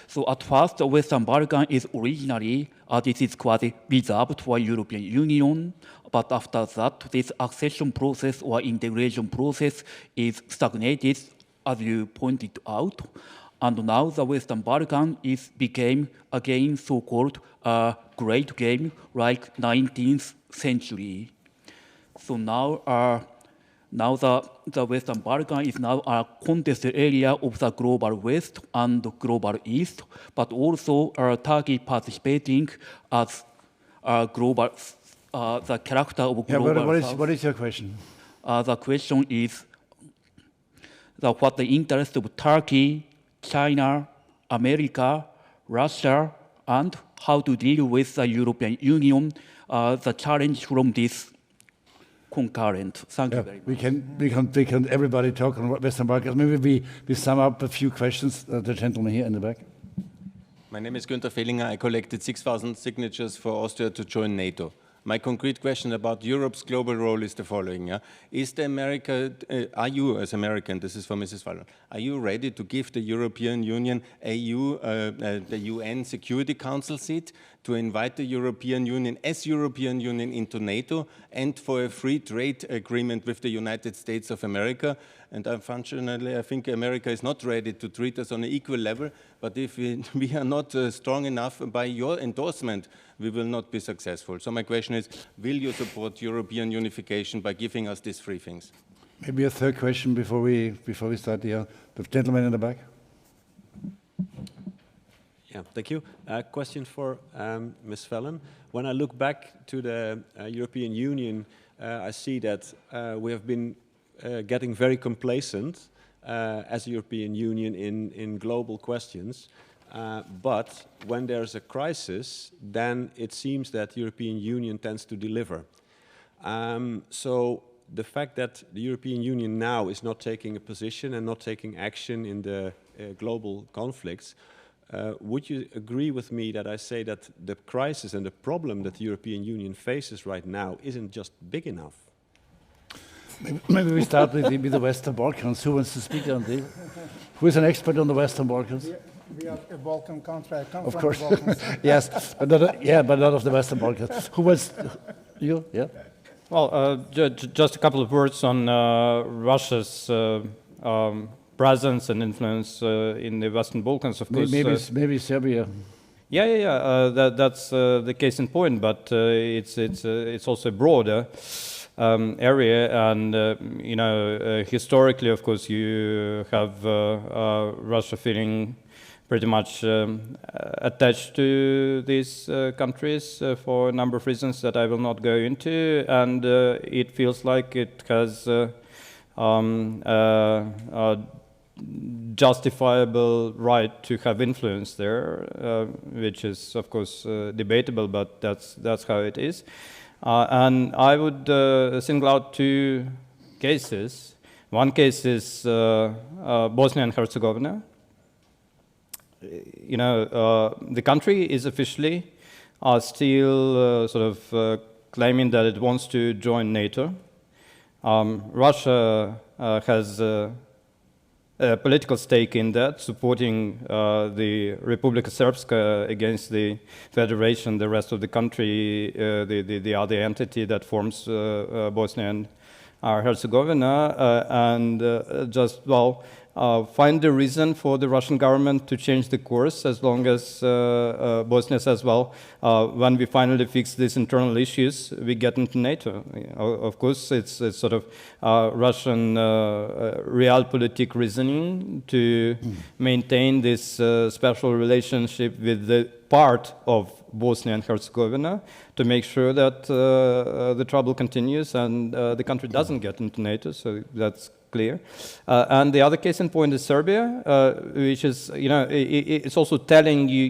Speaker 8: So at first, the Western Balkan is originally, this is quite reserved for European Union, but after that, this accession process or integration process is stagnated, as you pointed out. And now the Western Balkan became again so-called a great game like 19th century. So now the Western Balkan is now a contested area of the global West and global East, but also Turkey participating as global, the character of global South.
Speaker 1: What is your question?
Speaker 8: The question is what the interest of Turkey, China, America, Russia, and how to deal with the European Union, the challenge from this concurrent. Thank you very much.
Speaker 1: We can everybody talk on Western Balkans. Maybe we sum up a few questions. The gentleman here in the back.
Speaker 9: My name is Günther Fehlinger. I collected 6,000 signatures for Austria to join NATO. My concrete question about Europe's global role is the following. Is the America, are you as American, this is for Mrs. Fallon, are you ready to give the European Union the UN Security Council seat, to invite the European Union as European Union into NATO, and for a free trade agreement with the United States of America? And unfortunately, I think America is not ready to treat us on an equal level, but if we are not strong enough by your endorsement, we will not be successful. So my question is, will you support European unification by giving us these three things?
Speaker 1: Maybe a third question before we start the gentleman in the back.
Speaker 10: Yeah, thank you. Question for Ms. Fallon. When I look back to the European Union, I see that we have been getting very complacent as a European Union in global questions. But when there's a crisis, then it seems that the European Union tends to deliver. So the fact that the European Union now is not taking a position and not taking action in the global conflicts, would you agree with me that I say that the crisis and the problem that the European Union faces right now isn't just big enough?
Speaker 1: Maybe we start with the Western Balkans. Who wants to speak on this? Who is an expert on the Western Balkans?
Speaker 3: We are a Balkan country. I come
Speaker 1: of
Speaker 3: from
Speaker 1: course.
Speaker 3: the Balkans.
Speaker 1: Yes, but not of the Western Balkans. Who was you? Yeah.
Speaker 6: Well, just a couple of words on Russia's presence and influence in the Western Balkans, of course.
Speaker 1: Maybe Serbia.
Speaker 6: Yeah. That's the case in point, but it's also a broader area, and historically, of course, you have Russia feeling pretty much attached to these countries for a number of reasons that I will not go into, and it feels like it has justifiable right to have influence there, which is of course debatable, but that's how it is. And I would single out two cases. One case is Bosnia and Herzegovina. The country is officially still sort of claiming that it wants to join NATO. Russia has a political stake in that, supporting the Republika Srpska against the Federation, the rest of the country, the other entity that forms Bosnia and Herzegovina, and find a reason for the Russian government to change the course as long as Bosnia says, well, when we finally fix these internal issues, we get into NATO. Of course, it's sort of Russian realpolitik reasoning to maintain this special relationship with the part of Bosnia and Herzegovina to make sure that the trouble continues and the country doesn't get into NATO, so that's clear. And the other case in point is Serbia, which is, it's also telling you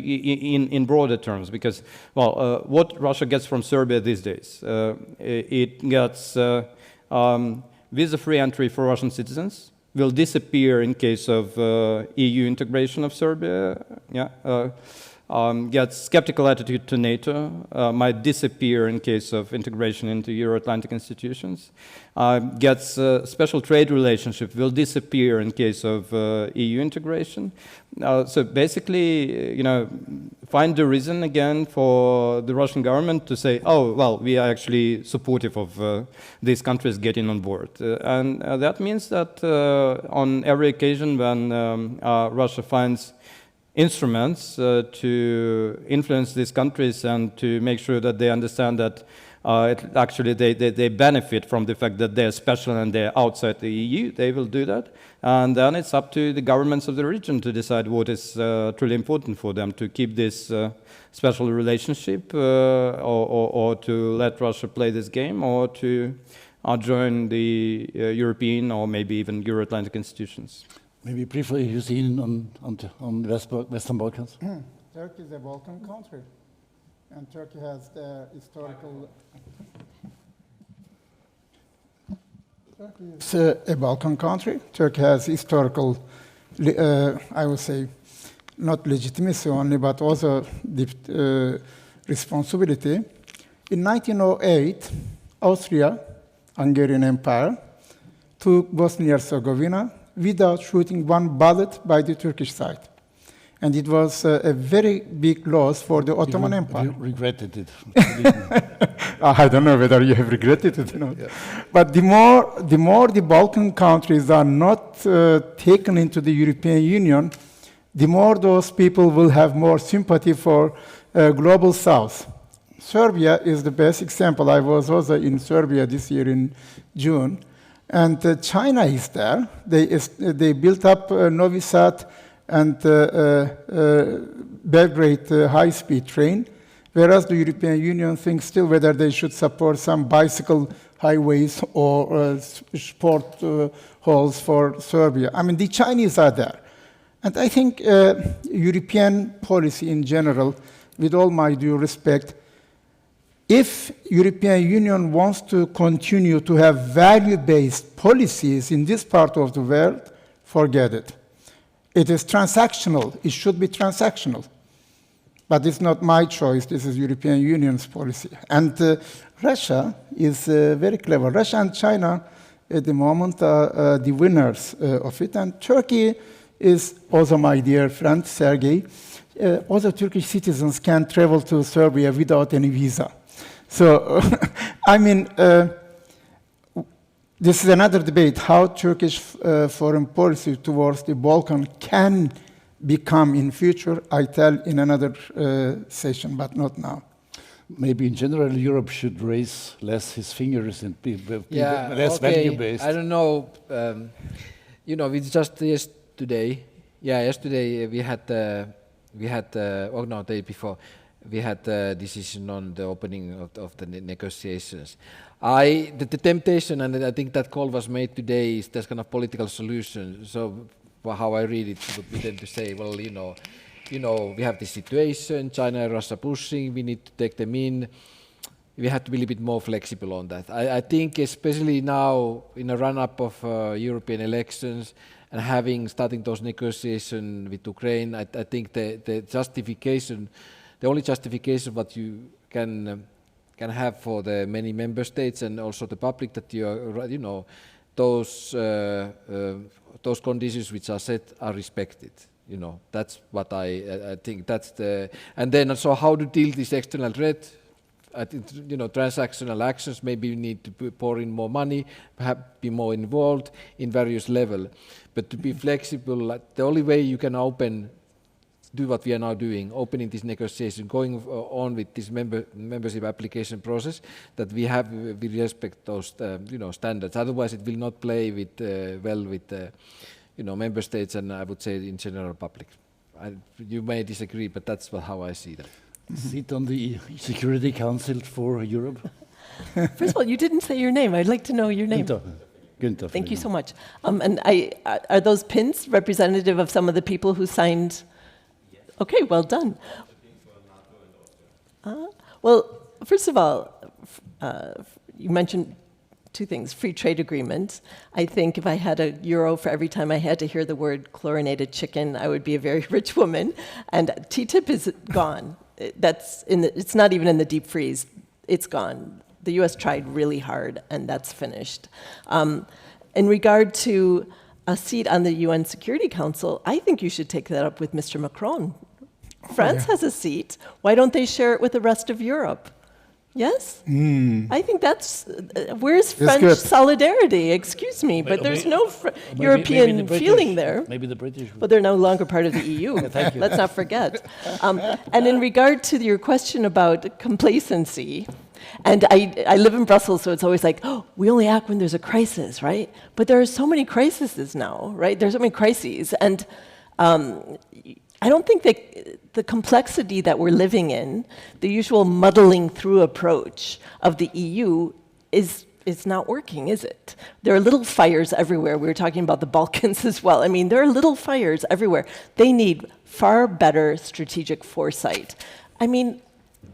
Speaker 6: in broader terms, because, well, what Russia gets from Serbia these days, it gets visa-free entry for Russian citizens, will disappear in case of EU integration of Serbia, gets skeptical attitude to NATO, might disappear in case of integration into Euro-Atlantic institutions, gets special trade relationship, will disappear in case of EU integration. So basically, find the reason again for the Russian government to say, oh, well, we are actually supportive of these countries getting on board. And that means that on every occasion when Russia finds instruments to influence these countries and to make sure that they understand that actually they benefit from the fact that they're special and they're outside the EU, they will do that. And then it's up to the governments of the region to decide what is truly important for them, to keep this special relationship or to let Russia play this game, or to join the European or maybe even Euro-Atlantic institutions.
Speaker 1: Maybe briefly, Hüseyin on Western Balkans.
Speaker 3: Turkey is a Balkan country, and Turkey has the historical. Turkey is a Balkan country. Turkey has historical, I would say, not legitimacy only, but also the responsibility. In 1908, Austria-Hungarian Empire took Bosnia-Herzegovina without shooting one bullet by the Turkish side. And it was a very big loss for the Ottoman Empire.
Speaker 1: You regretted it.
Speaker 3: I don't know whether you have regretted it or not. Yeah. But the more the Balkan countries are not taken into the European Union, the more those people will have more sympathy for global South. Serbia is the best example. I was also in Serbia this year in June. And China is there. They built up Novi Sad and Belgrade high-speed train, whereas the European Union thinks still whether they should support some bicycle highways or sport halls for Serbia. I mean, the Chinese are there. And I think European policy in general, with all my due respect, if European Union wants to continue to have value-based policies in this part of the world, forget it. It is transactional. It should be transactional. But it's not my choice. This is European Union's policy. And Russia is very clever. Russia and China, at the moment, are the winners of it. And Turkey is also my dear friend, Sergey. Also, Turkish citizens can travel to Serbia without any visa. So, I mean, this is another debate, how Turkish foreign policy towards the Balkan can become in future. I tell in another session, but not now.
Speaker 1: Maybe in general, Europe should raise less his fingers and be less value-based.
Speaker 2: I don't know. We just yesterday we had or no, day before. We had a decision on the opening of the negotiations. The temptation, and I think that call was made today, is this kind of political solution. So how I read it would be then to say, well, we have this situation, China and Russia pushing, we need to take them in. We have to be a little bit more flexible on that. I think especially now in a run-up of European elections and starting those negotiations with Ukraine, I think the justification, the only justification what you can have for the many member states and also the public that those conditions which are set are respected. That's what I think. That's the and then so how to deal with this external threat. I think, you know, transactional actions, maybe you need to pour in more money, perhaps be more involved in various levels. But to be flexible, the only way you can do what we are now doing, opening this negotiation, going on with this membership application process, that we respect those you know, standards. Otherwise, it will not play with well with you know, member states, and I would say in general public. You may disagree, but that's how I see that.
Speaker 1: Sit on the Security Council for Europe.
Speaker 4: First of all, you didn't say your name. I'd like to know your name.
Speaker 1: Günther.
Speaker 4: Thank you so much. And are those pins representative of some of the people who signed? Okay, well done. Well, first of all, you mentioned two things, free trade agreement. I think if I had €1 for every time I had to hear the word chlorinated chicken, I would be a very rich woman. And TTIP is gone. It's not even in the deep freeze. It's gone. The US tried really hard, and that's finished. In regard to a seat on the UN Security Council, I think you should take that up with Mr. Macron. France has a seat. Why don't they share it with the rest of Europe? Yes? I think that's... where's French solidarity? Excuse me, but there's no European feeling there.
Speaker 1: Maybe the British...
Speaker 4: But they're no longer part of the EU.
Speaker 1: Thank you.
Speaker 4: Let's not forget. And in regard to your question about complacency, and I live in Brussels, so it's always like, oh, we only act when there's a crisis, right? But there are so many crises now, right? There's so many crises. And I don't think that the complexity that we're living in, the usual muddling through approach of the EU is not working, is it? There are little fires everywhere. We were talking about the Balkans as well. I mean, there are little fires everywhere. They need far better strategic foresight. I mean,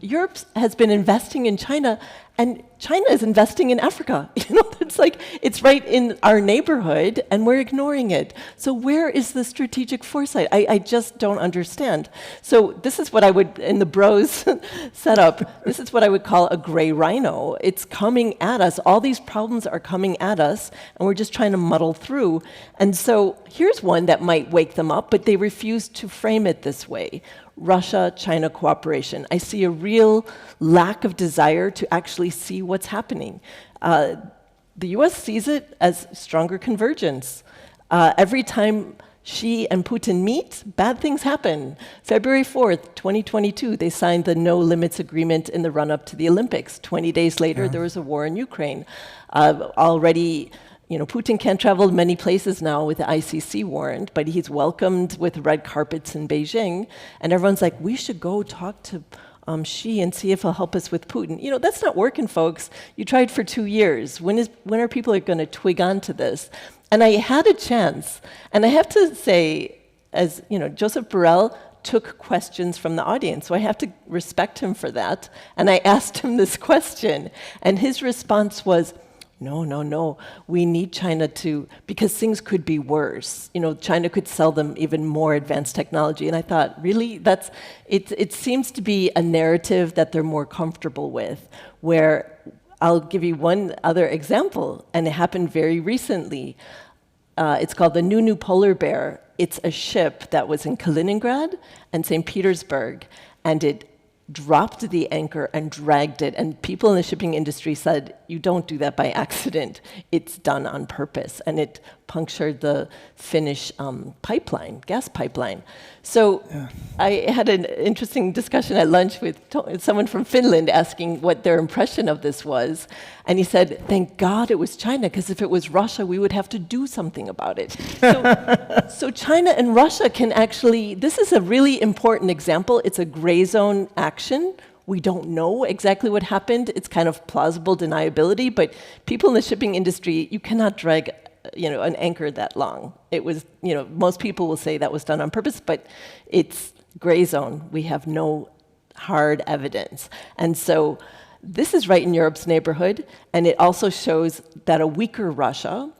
Speaker 4: Europe has been investing in China, and China is investing in Africa. You know, it's like, it's right in our neighborhood, and we're ignoring it. So where is the strategic foresight? I just don't understand. So this is what I would, in the bros setup, this is what I would call a gray rhino. It's coming at us. All these problems are coming at us, and we're just trying to muddle through. And so here's one that might wake them up, but they refuse to frame it this way. Russia-China cooperation. I see a real lack of desire to actually see what's happening. The US sees it as stronger convergence. Every time Xi and Putin meet, bad things happen. February 4th, 2022, they signed the no limits agreement in the run-up to the Olympics. 20 days later, there was a war in Ukraine. Already, you know, Putin can't travel to many places now with the ICC warrant, but he's welcomed with red carpets in Beijing, and everyone's like, we should go talk to Xi and see if he'll help us with Putin. You know, that's not working, folks. You tried for 2 years. When are people going to twig on to this? And I had a chance, and I have to say, as you know, Joseph Borrell took questions from the audience, so I have to respect him for that. And I asked him this question, and his response was, no, we need China to, because things could be worse. You know, China could sell them even more advanced technology. And I thought, really? It seems to be a narrative that they're more comfortable with, where I'll give you one other example, and it happened very recently. It's called the Nunu Polar Bear. It's a ship that was in Kaliningrad and St. Petersburg, and it dropped the anchor and dragged it. And people in the shipping industry said, you don't do that by accident. It's done on purpose. And it punctured the Finnish gas pipeline. So I had an interesting discussion at lunch with someone from Finland asking what their impression of this was. And he said, thank God it was China, because if it was Russia, we would have to do something about it. So China and Russia can actually, this is a really important example. It's a gray zone action. We don't know exactly what happened. It's kind of plausible deniability, but people in the shipping industry, you cannot drag an anchor that long. It was, most people will say that was done on purpose, but it's gray zone. We have no hard evidence. And so this is right in Europe's neighborhood, and it also shows that a weaker Russia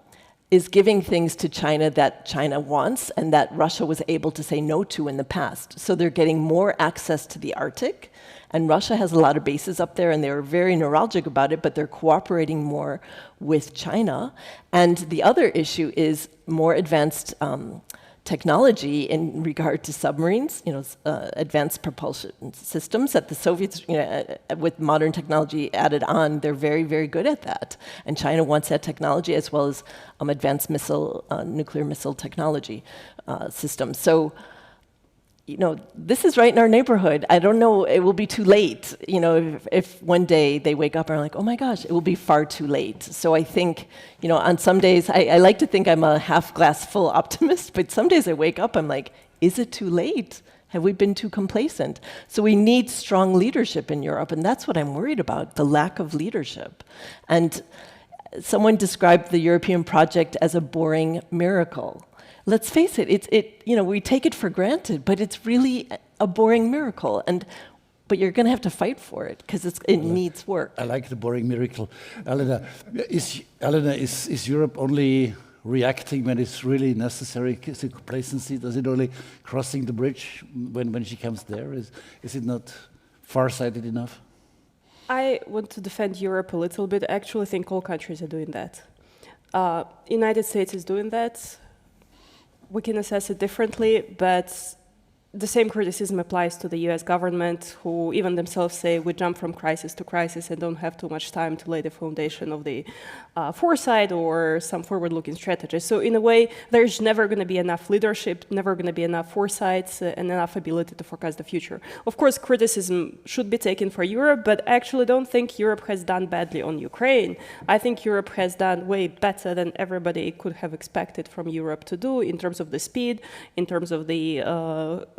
Speaker 4: is giving things to China that China wants and that Russia was able to say no to in the past. So they're getting more access to the Arctic, and Russia has a lot of bases up there, and they're very neuralgic about it, but they're cooperating more with China. And the other issue is more advanced technology in regard to submarines, advanced propulsion systems that the Soviets, with modern technology added on, they're very, very good at that. And China wants that technology as well as advanced nuclear missile technology systems. So, this is right in our neighborhood. I don't know, it will be too late, if one day they wake up and are like, oh my gosh, it will be far too late. So I think, on some days, I like to think I'm a half glass full optimist, but some days I wake up, I'm like, is it too late? Have we been too complacent? So we need strong leadership in Europe, and that's what I'm worried about, the lack of leadership. And someone described the European project as a boring miracle. Let's face it, we take it for granted, but it's really a boring miracle. But you're going to have to fight for it because it needs work.
Speaker 1: I like the boring miracle. Alena, is Europe only reacting when it's really necessary? Is it complacency? Does it only crossing the bridge when she comes there? Is it not far-sighted enough?
Speaker 5: I want to defend Europe a little bit. I actually think all countries are doing that. United States is doing that. We can assess it differently, but the same criticism applies to the US government, who even themselves say we jump from crisis to crisis and don't have too much time to lay the foundation of the foresight or some forward-looking strategy. So in a way, there's never going to be enough leadership, never going to be enough foresight and enough ability to forecast the future. Of course, criticism should be taken for Europe, but I actually don't think Europe has done badly on Ukraine. I think Europe has done way better than everybody could have expected from Europe to do in terms of the speed, in terms of the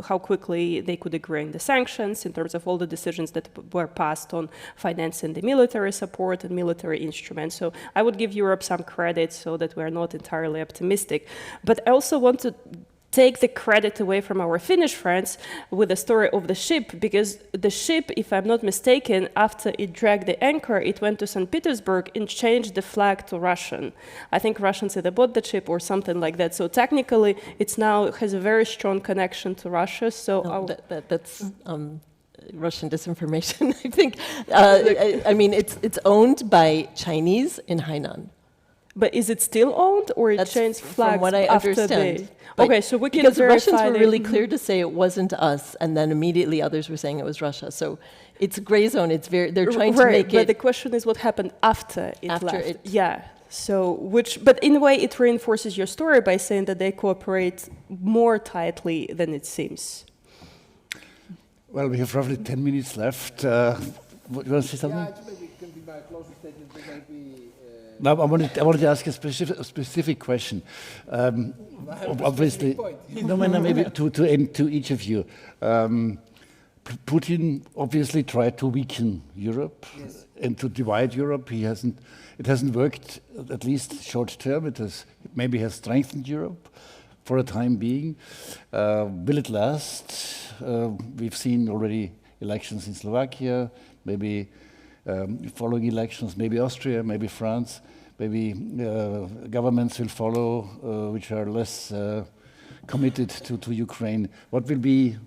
Speaker 5: how quickly they could agree on the sanctions, in terms of all the decisions that were passed on financing the military support and military instruments. So I would give Europe some credit so that we're not entirely optimistic. But I also want to take the credit away from our Finnish friends with the story of the ship, because the ship, if I'm not mistaken, after it dragged the anchor, it went to St. Petersburg and changed the flag to Russian. I think Russians either bought the ship or something like that. So technically, it now has a very strong connection to Russia. So
Speaker 4: that's Russian disinformation, I think. I mean, it's owned by Chinese in Hainan.
Speaker 5: But is it still owned, or it changed flags
Speaker 4: from what I understand?
Speaker 5: Okay, so we can
Speaker 4: because the
Speaker 5: verify
Speaker 4: Russians were really clear to say it wasn't us, and then immediately others were saying it was Russia. So it's a gray zone. They're trying to make it.
Speaker 5: But the question is, what happened after it left? Yeah. So but in a way, it reinforces your story by saying that they cooperate more tightly than it seems.
Speaker 1: Well, we have roughly 10 minutes left. You want to say something?
Speaker 2: Yeah, actually, we can be my closing statement, but maybe.
Speaker 1: Now, I wanted to ask a specific question. Obviously, maybe to each of you. Putin obviously tried to weaken Europe and to divide Europe. It hasn't worked, at least short term. It maybe has strengthened Europe for a time being. Will it last? We've seen already elections in Slovakia, maybe following elections, maybe Austria, maybe France, maybe governments will follow which are less committed to Ukraine. What will be,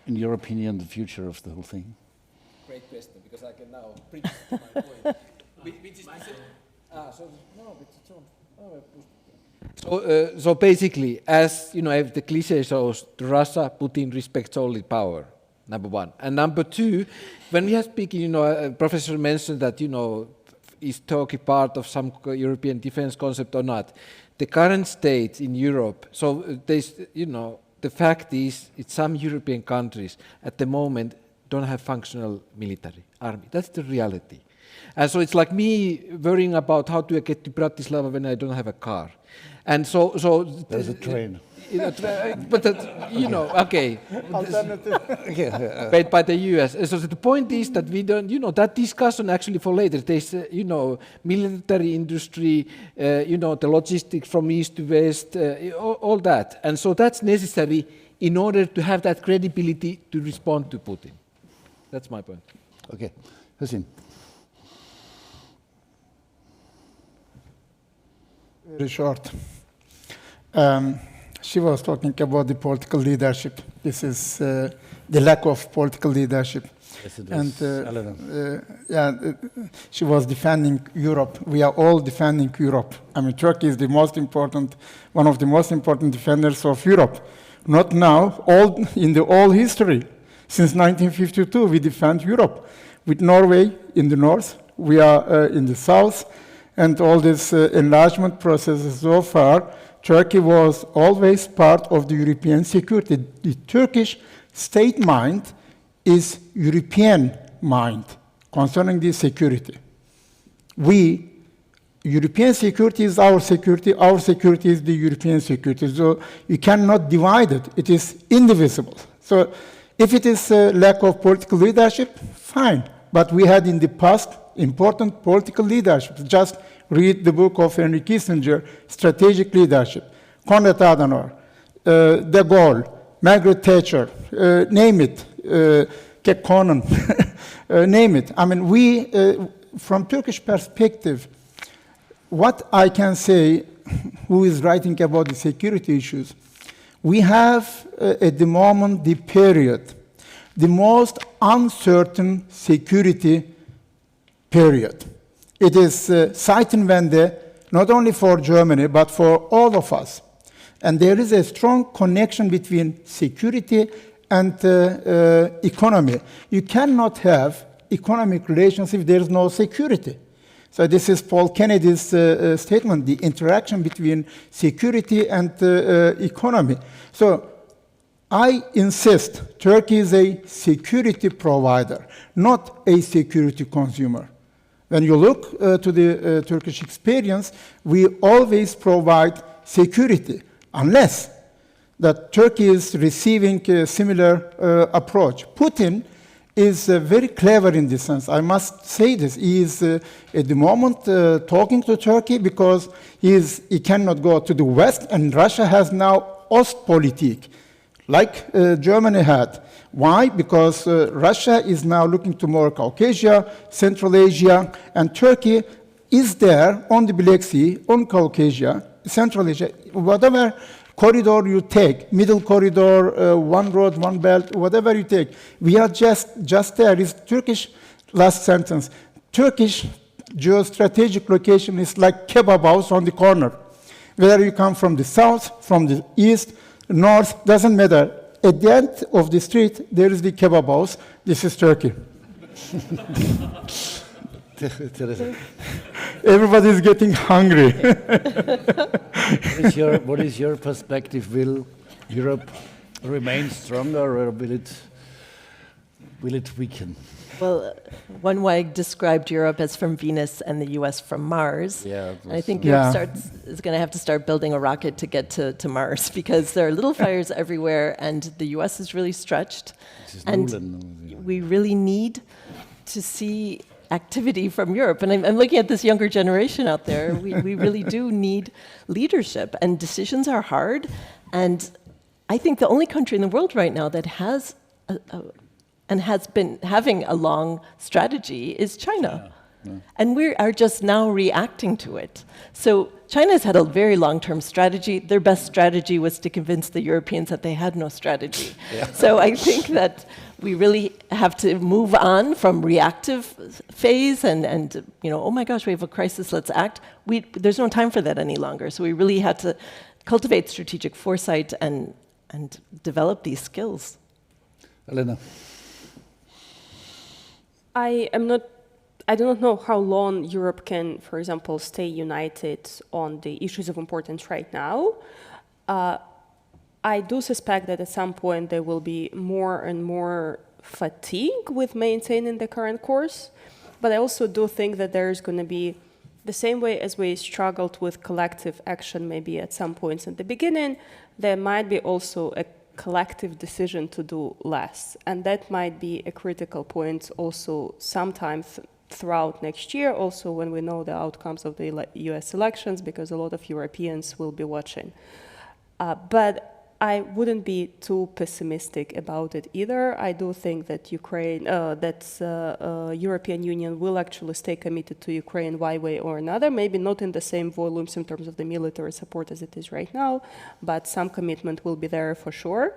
Speaker 1: in your opinion, the future of the whole thing?
Speaker 2: Great question, because I can now preach to my point. So basically, as if the cliche shows, Russia, Putin respects only power. Number one. And number two, when we are speaking, Professor mentioned that, is Turkey part of some European defense concept or not? The current state in Europe, so there's, the fact is, some European countries at the moment don't have functional military army. That's the reality. And so it's like me worrying about how do I get to Bratislava when I don't have a car. And so
Speaker 1: there's a train.
Speaker 2: But okay. Paid by the US. So the point is that we don't, that discussion actually for later. There's, military industry, the logistics from east to west, all that. And so that's necessary in order to have that credibility to respond to Putin. That's my point.
Speaker 1: Okay. Hüseyin.
Speaker 3: Very short. She was talking about the political leadership. This is the lack of political leadership.
Speaker 1: Yes, it
Speaker 3: And
Speaker 1: was Alena.
Speaker 3: she was defending Europe. We are all defending Europe. I mean, Turkey is the most important, one of the most important defenders of Europe. Not now, in the all history. Since 1952, we defend Europe. With Norway in the north, we are in the south, and all this enlargement processes so far, Turkey was always part of the European security. The Turkish state mind is European mind concerning the security. European security is our security is the European security. So you cannot divide it. It is indivisible. So if it is a lack of political leadership, fine. But we had in the past important political leadership. Just read the book of Henry Kissinger, Strategic Leadership. Konrad Adenauer, De Gaulle, Margaret Thatcher, name it, Kekkonen, name it. I mean, from Turkish perspective, what I can say, who is writing about the security issues, we have at the moment the period, the most uncertain security period. It is Zeitenwende, not only for Germany, but for all of us. And there is a strong connection between security and economy. You cannot have economic relations if there is no security. So this is Paul Kennedy's statement, the interaction between security and economy. So I insist Turkey is a security provider, not a security consumer. When you look to the Turkish experience, we always provide security, unless that Turkey is receiving a similar approach. Putin is very clever in this sense. I must say this. He is at the moment talking to Turkey because he cannot go to the West, and Russia has now Ostpolitik, like Germany had. Why? Because Russia is now looking to more Caucasia, Central Asia, and Turkey is there on the Black Sea, on Caucasia, Central Asia, whatever corridor you take, middle corridor, one road, one belt, whatever you take, we are just there. It's Turkish, last sentence, Turkish geostrategic location is like kebab house on the corner. Whether you come from the south, from the east, north, doesn't matter. At the end of the street, there is the kebab house. This is Turkey.
Speaker 1: Theresa,
Speaker 3: Everybody is getting hungry.
Speaker 1: what is your perspective? Will Europe remain stronger, or will it weaken?
Speaker 4: Well, one way described Europe as from Venus and the US from Mars.
Speaker 1: Yeah,
Speaker 4: and I think Europe is going to have to start building a rocket to get to Mars, because there are little fires everywhere, and the US is really stretched. And we really need to see activity from Europe. And I'm looking at this younger generation out there. We really do need leadership, and decisions are hard. And I think the only country in the world right now that has and has been having a long strategy is China. Yeah. And we are just now reacting to it. So China's had a very long-term strategy. Their best strategy was to convince the Europeans that they had no strategy. Yeah. So I think that we really have to move on from reactive phase and oh my gosh, we have a crisis, let's act. There's no time for that any longer. So we really had to cultivate strategic foresight and develop these skills.
Speaker 1: Alena.
Speaker 5: I do not know how long Europe can, for example, stay united on the issues of importance right now. I do suspect that at some point there will be more and more fatigue with maintaining the current course. But I also do think that there is going to be, the same way as we struggled with collective action maybe at some points in the beginning, there might be also a collective decision to do less. And that might be a critical point also sometime throughout next year, also when we know the outcomes of the US elections, because a lot of Europeans will be watching. But I wouldn't be too pessimistic about it either. I do think that European Union will actually stay committed to Ukraine one way or another, maybe not in the same volumes in terms of the military support as it is right now, but some commitment will be there for sure.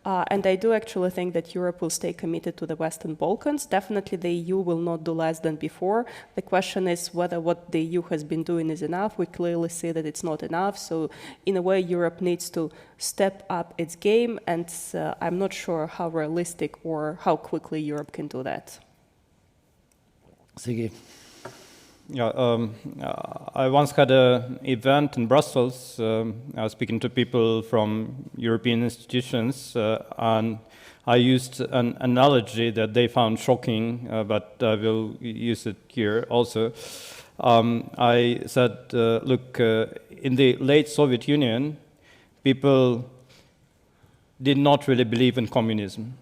Speaker 5: And I do actually think that Europe will stay committed to the Western Balkans. Definitely the EU will not do less than before. The question is whether what the EU has been doing is enough. We clearly see that it's not enough. So in a way, Europe needs to step up its game, and I'm not sure how realistic or how quickly Europe can do that.
Speaker 1: Sergey.
Speaker 6: Yeah, I once had an event in Brussels. I was speaking to people from European institutions, and I used an analogy that they found shocking, but I will use it here also. I said, look, in the late Soviet Union, people did not really believe in communism.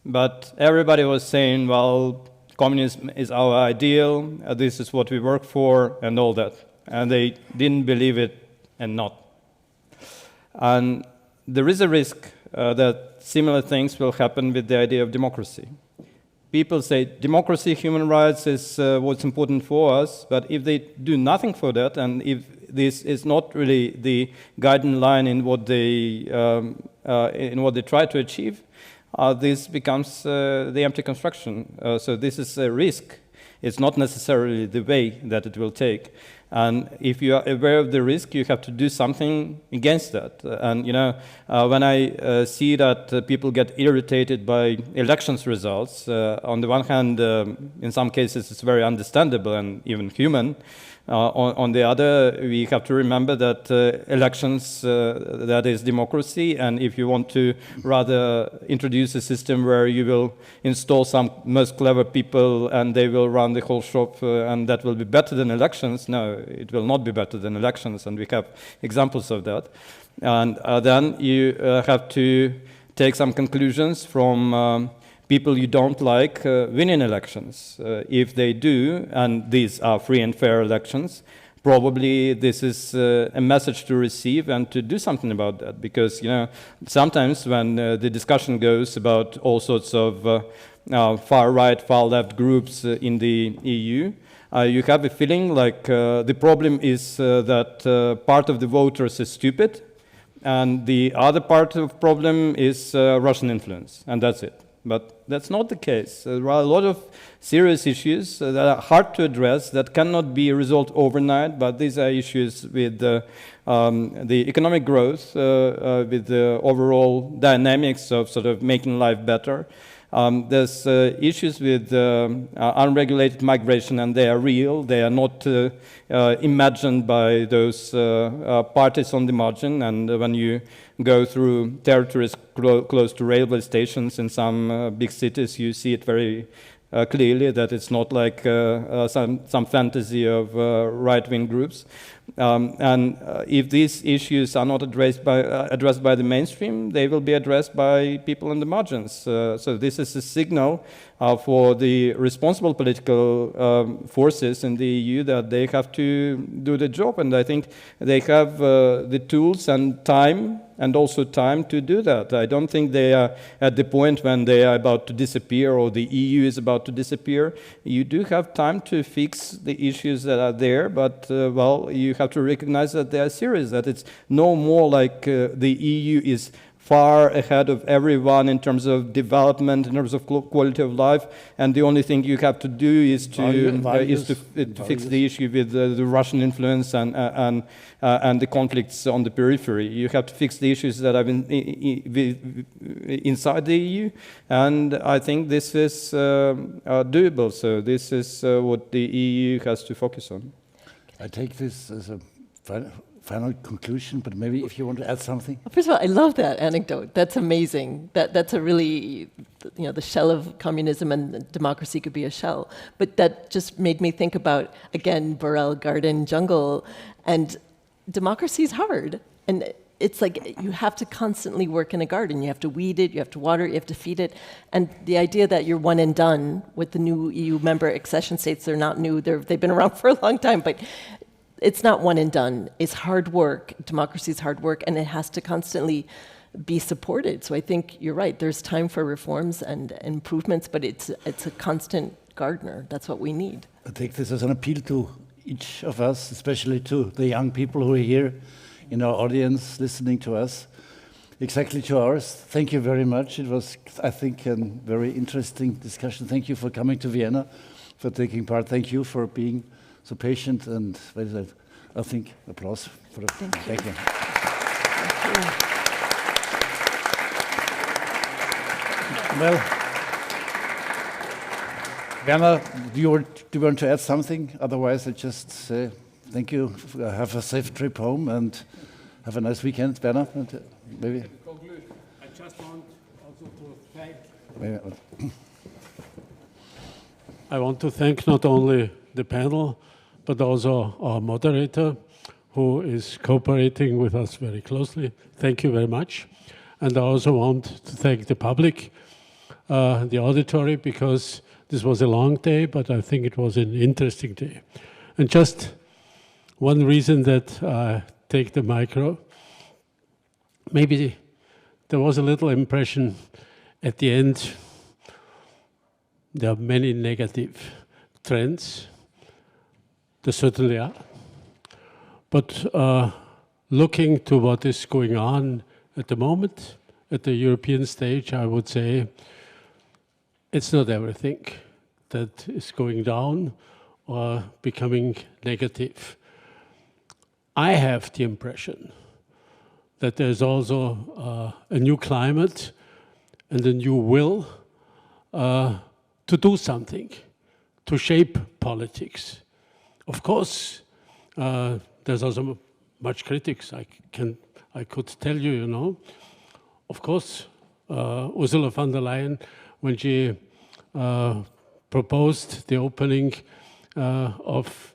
Speaker 6: But everybody was saying, well, communism is our ideal, this is what we work for, and all that. And they didn't believe it and not. And there is a risk that similar things will happen with the idea of democracy. People say democracy, human rights is what's important for us, but if they do nothing for that, and if this is not really the guiding line in what they try to achieve, this becomes the empty construction. So this is a risk. It's not necessarily the way that it will take. And if you are aware of the risk, you have to do something against that. And when I see that people get irritated by elections results, on the one hand, in some cases it's very understandable and even human. On the other, we have to remember that elections, that is democracy, and if you want to rather introduce a system where you will install some most clever people and they will run the whole shop and that will be better than elections, no, it will not be better than elections, and we have examples of that. And then you have to take some conclusions from people you don't like winning elections. If they do, and these are free and fair elections, probably this is a message to receive and to do something about that. Because sometimes when the discussion goes about all sorts of far-right, far-left groups in the EU, you have a feeling like the problem is that part of the voters is stupid, and the other part of the problem is Russian influence, and that's it. But that's not the case. There are a lot of serious issues that are hard to address, that cannot be resolved overnight, but these are issues with the economic growth, with the overall dynamics of sort of making life better. There's issues with unregulated migration, and they are real. They are not imagined by those parties on the margin. And when you go through territories close to railway stations in some big cities, you see it very clearly that it's not like some fantasy of right-wing groups. And if these issues are not addressed by the mainstream, they will be addressed by people on the margins. So this is a signal for the responsible political forces in the EU that they have to do the job, and I think they have the tools and time, and also time to do that. I don't think they are at the point when they are about to disappear or the EU is about to disappear. You do have time to fix the issues that are there, but well, you have to recognize that they are serious, that it's no more like the EU is far ahead of everyone in terms of development, in terms of quality of life, and the only thing you have to do is to fix the issue with the Russian influence and the conflicts on the periphery. You have to fix the issues that are inside the EU, and I think this is doable. So this is what the EU has to focus on.
Speaker 1: I take this as a final conclusion, but maybe if you want to add something.
Speaker 4: First of all, I love that anecdote. That's amazing. That's a really, the shell of communism and democracy could be a shell. But that just made me think about, again, Burrell, garden, jungle, and democracy is hard. And it's like you have to constantly work in a garden. You have to weed it, you have to water it, you have to feed it. And the idea that you're one and done with the new EU member accession states, they're not new, they've been around for a long time, but it's not one and done. It's hard work. Democracy is hard work, and it has to constantly be supported. So I think you're right. There's time for reforms and improvements, but it's a constant gardener. That's what we need.
Speaker 1: I take this as an appeal to each of us, especially to the young people who are here in our audience listening to us. Exactly 2 hours. Thank you very much. It was, I think, a very interesting discussion. Thank you for coming to Vienna, for taking part. Thank you for being so patient and, what is that? I think, applause for the. Thank you. Thank you. Well, Werner, do you want to add something? Otherwise, I just say thank you. Have a safe trip home and have a nice weekend, Werner. Maybe.
Speaker 11: To conclude, I just want also to thank. I want to thank not only the panel, but also our moderator, who is cooperating with us very closely. Thank you very much. And I also want to thank the public, the auditory, because this was a long day, but I think it was an interesting day. And just one reason that I take the micro, maybe there was a little impression at the end. There are many negative trends. There certainly are. But looking to what is going on at the moment, at the European stage, I would say it's not everything that is going down or becoming negative. I have the impression that there's also a new climate and a new will to do something, to shape politics. Of course, there's also much critics. I could tell you, you know. Of course, Ursula von der Leyen, when she proposed the opening of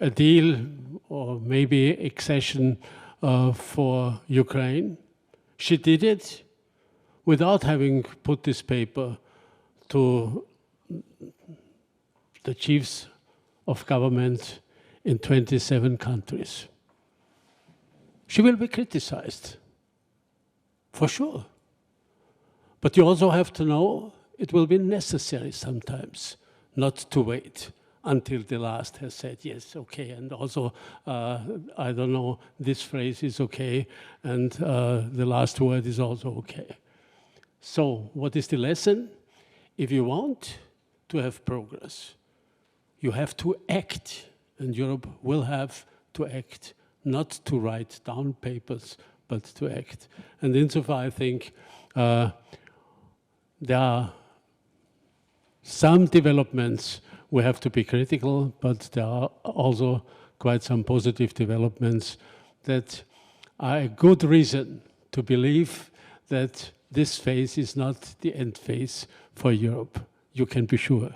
Speaker 11: a deal or maybe accession for Ukraine, she did it without having put this paper to the chiefs of government in 27 countries. She will be criticized, for sure. But you also have to know it will be necessary sometimes not to wait until the last has said yes, okay, and also, I don't know, this phrase is okay, and the last word is also okay. So what is the lesson? If you want to have progress, you have to act, and Europe will have to act, not to write down papers, but to act. And insofar, I think there are some developments we have to be critical, but there are also quite some positive developments that are a good reason to believe that this phase is not the end phase for Europe. You can be sure.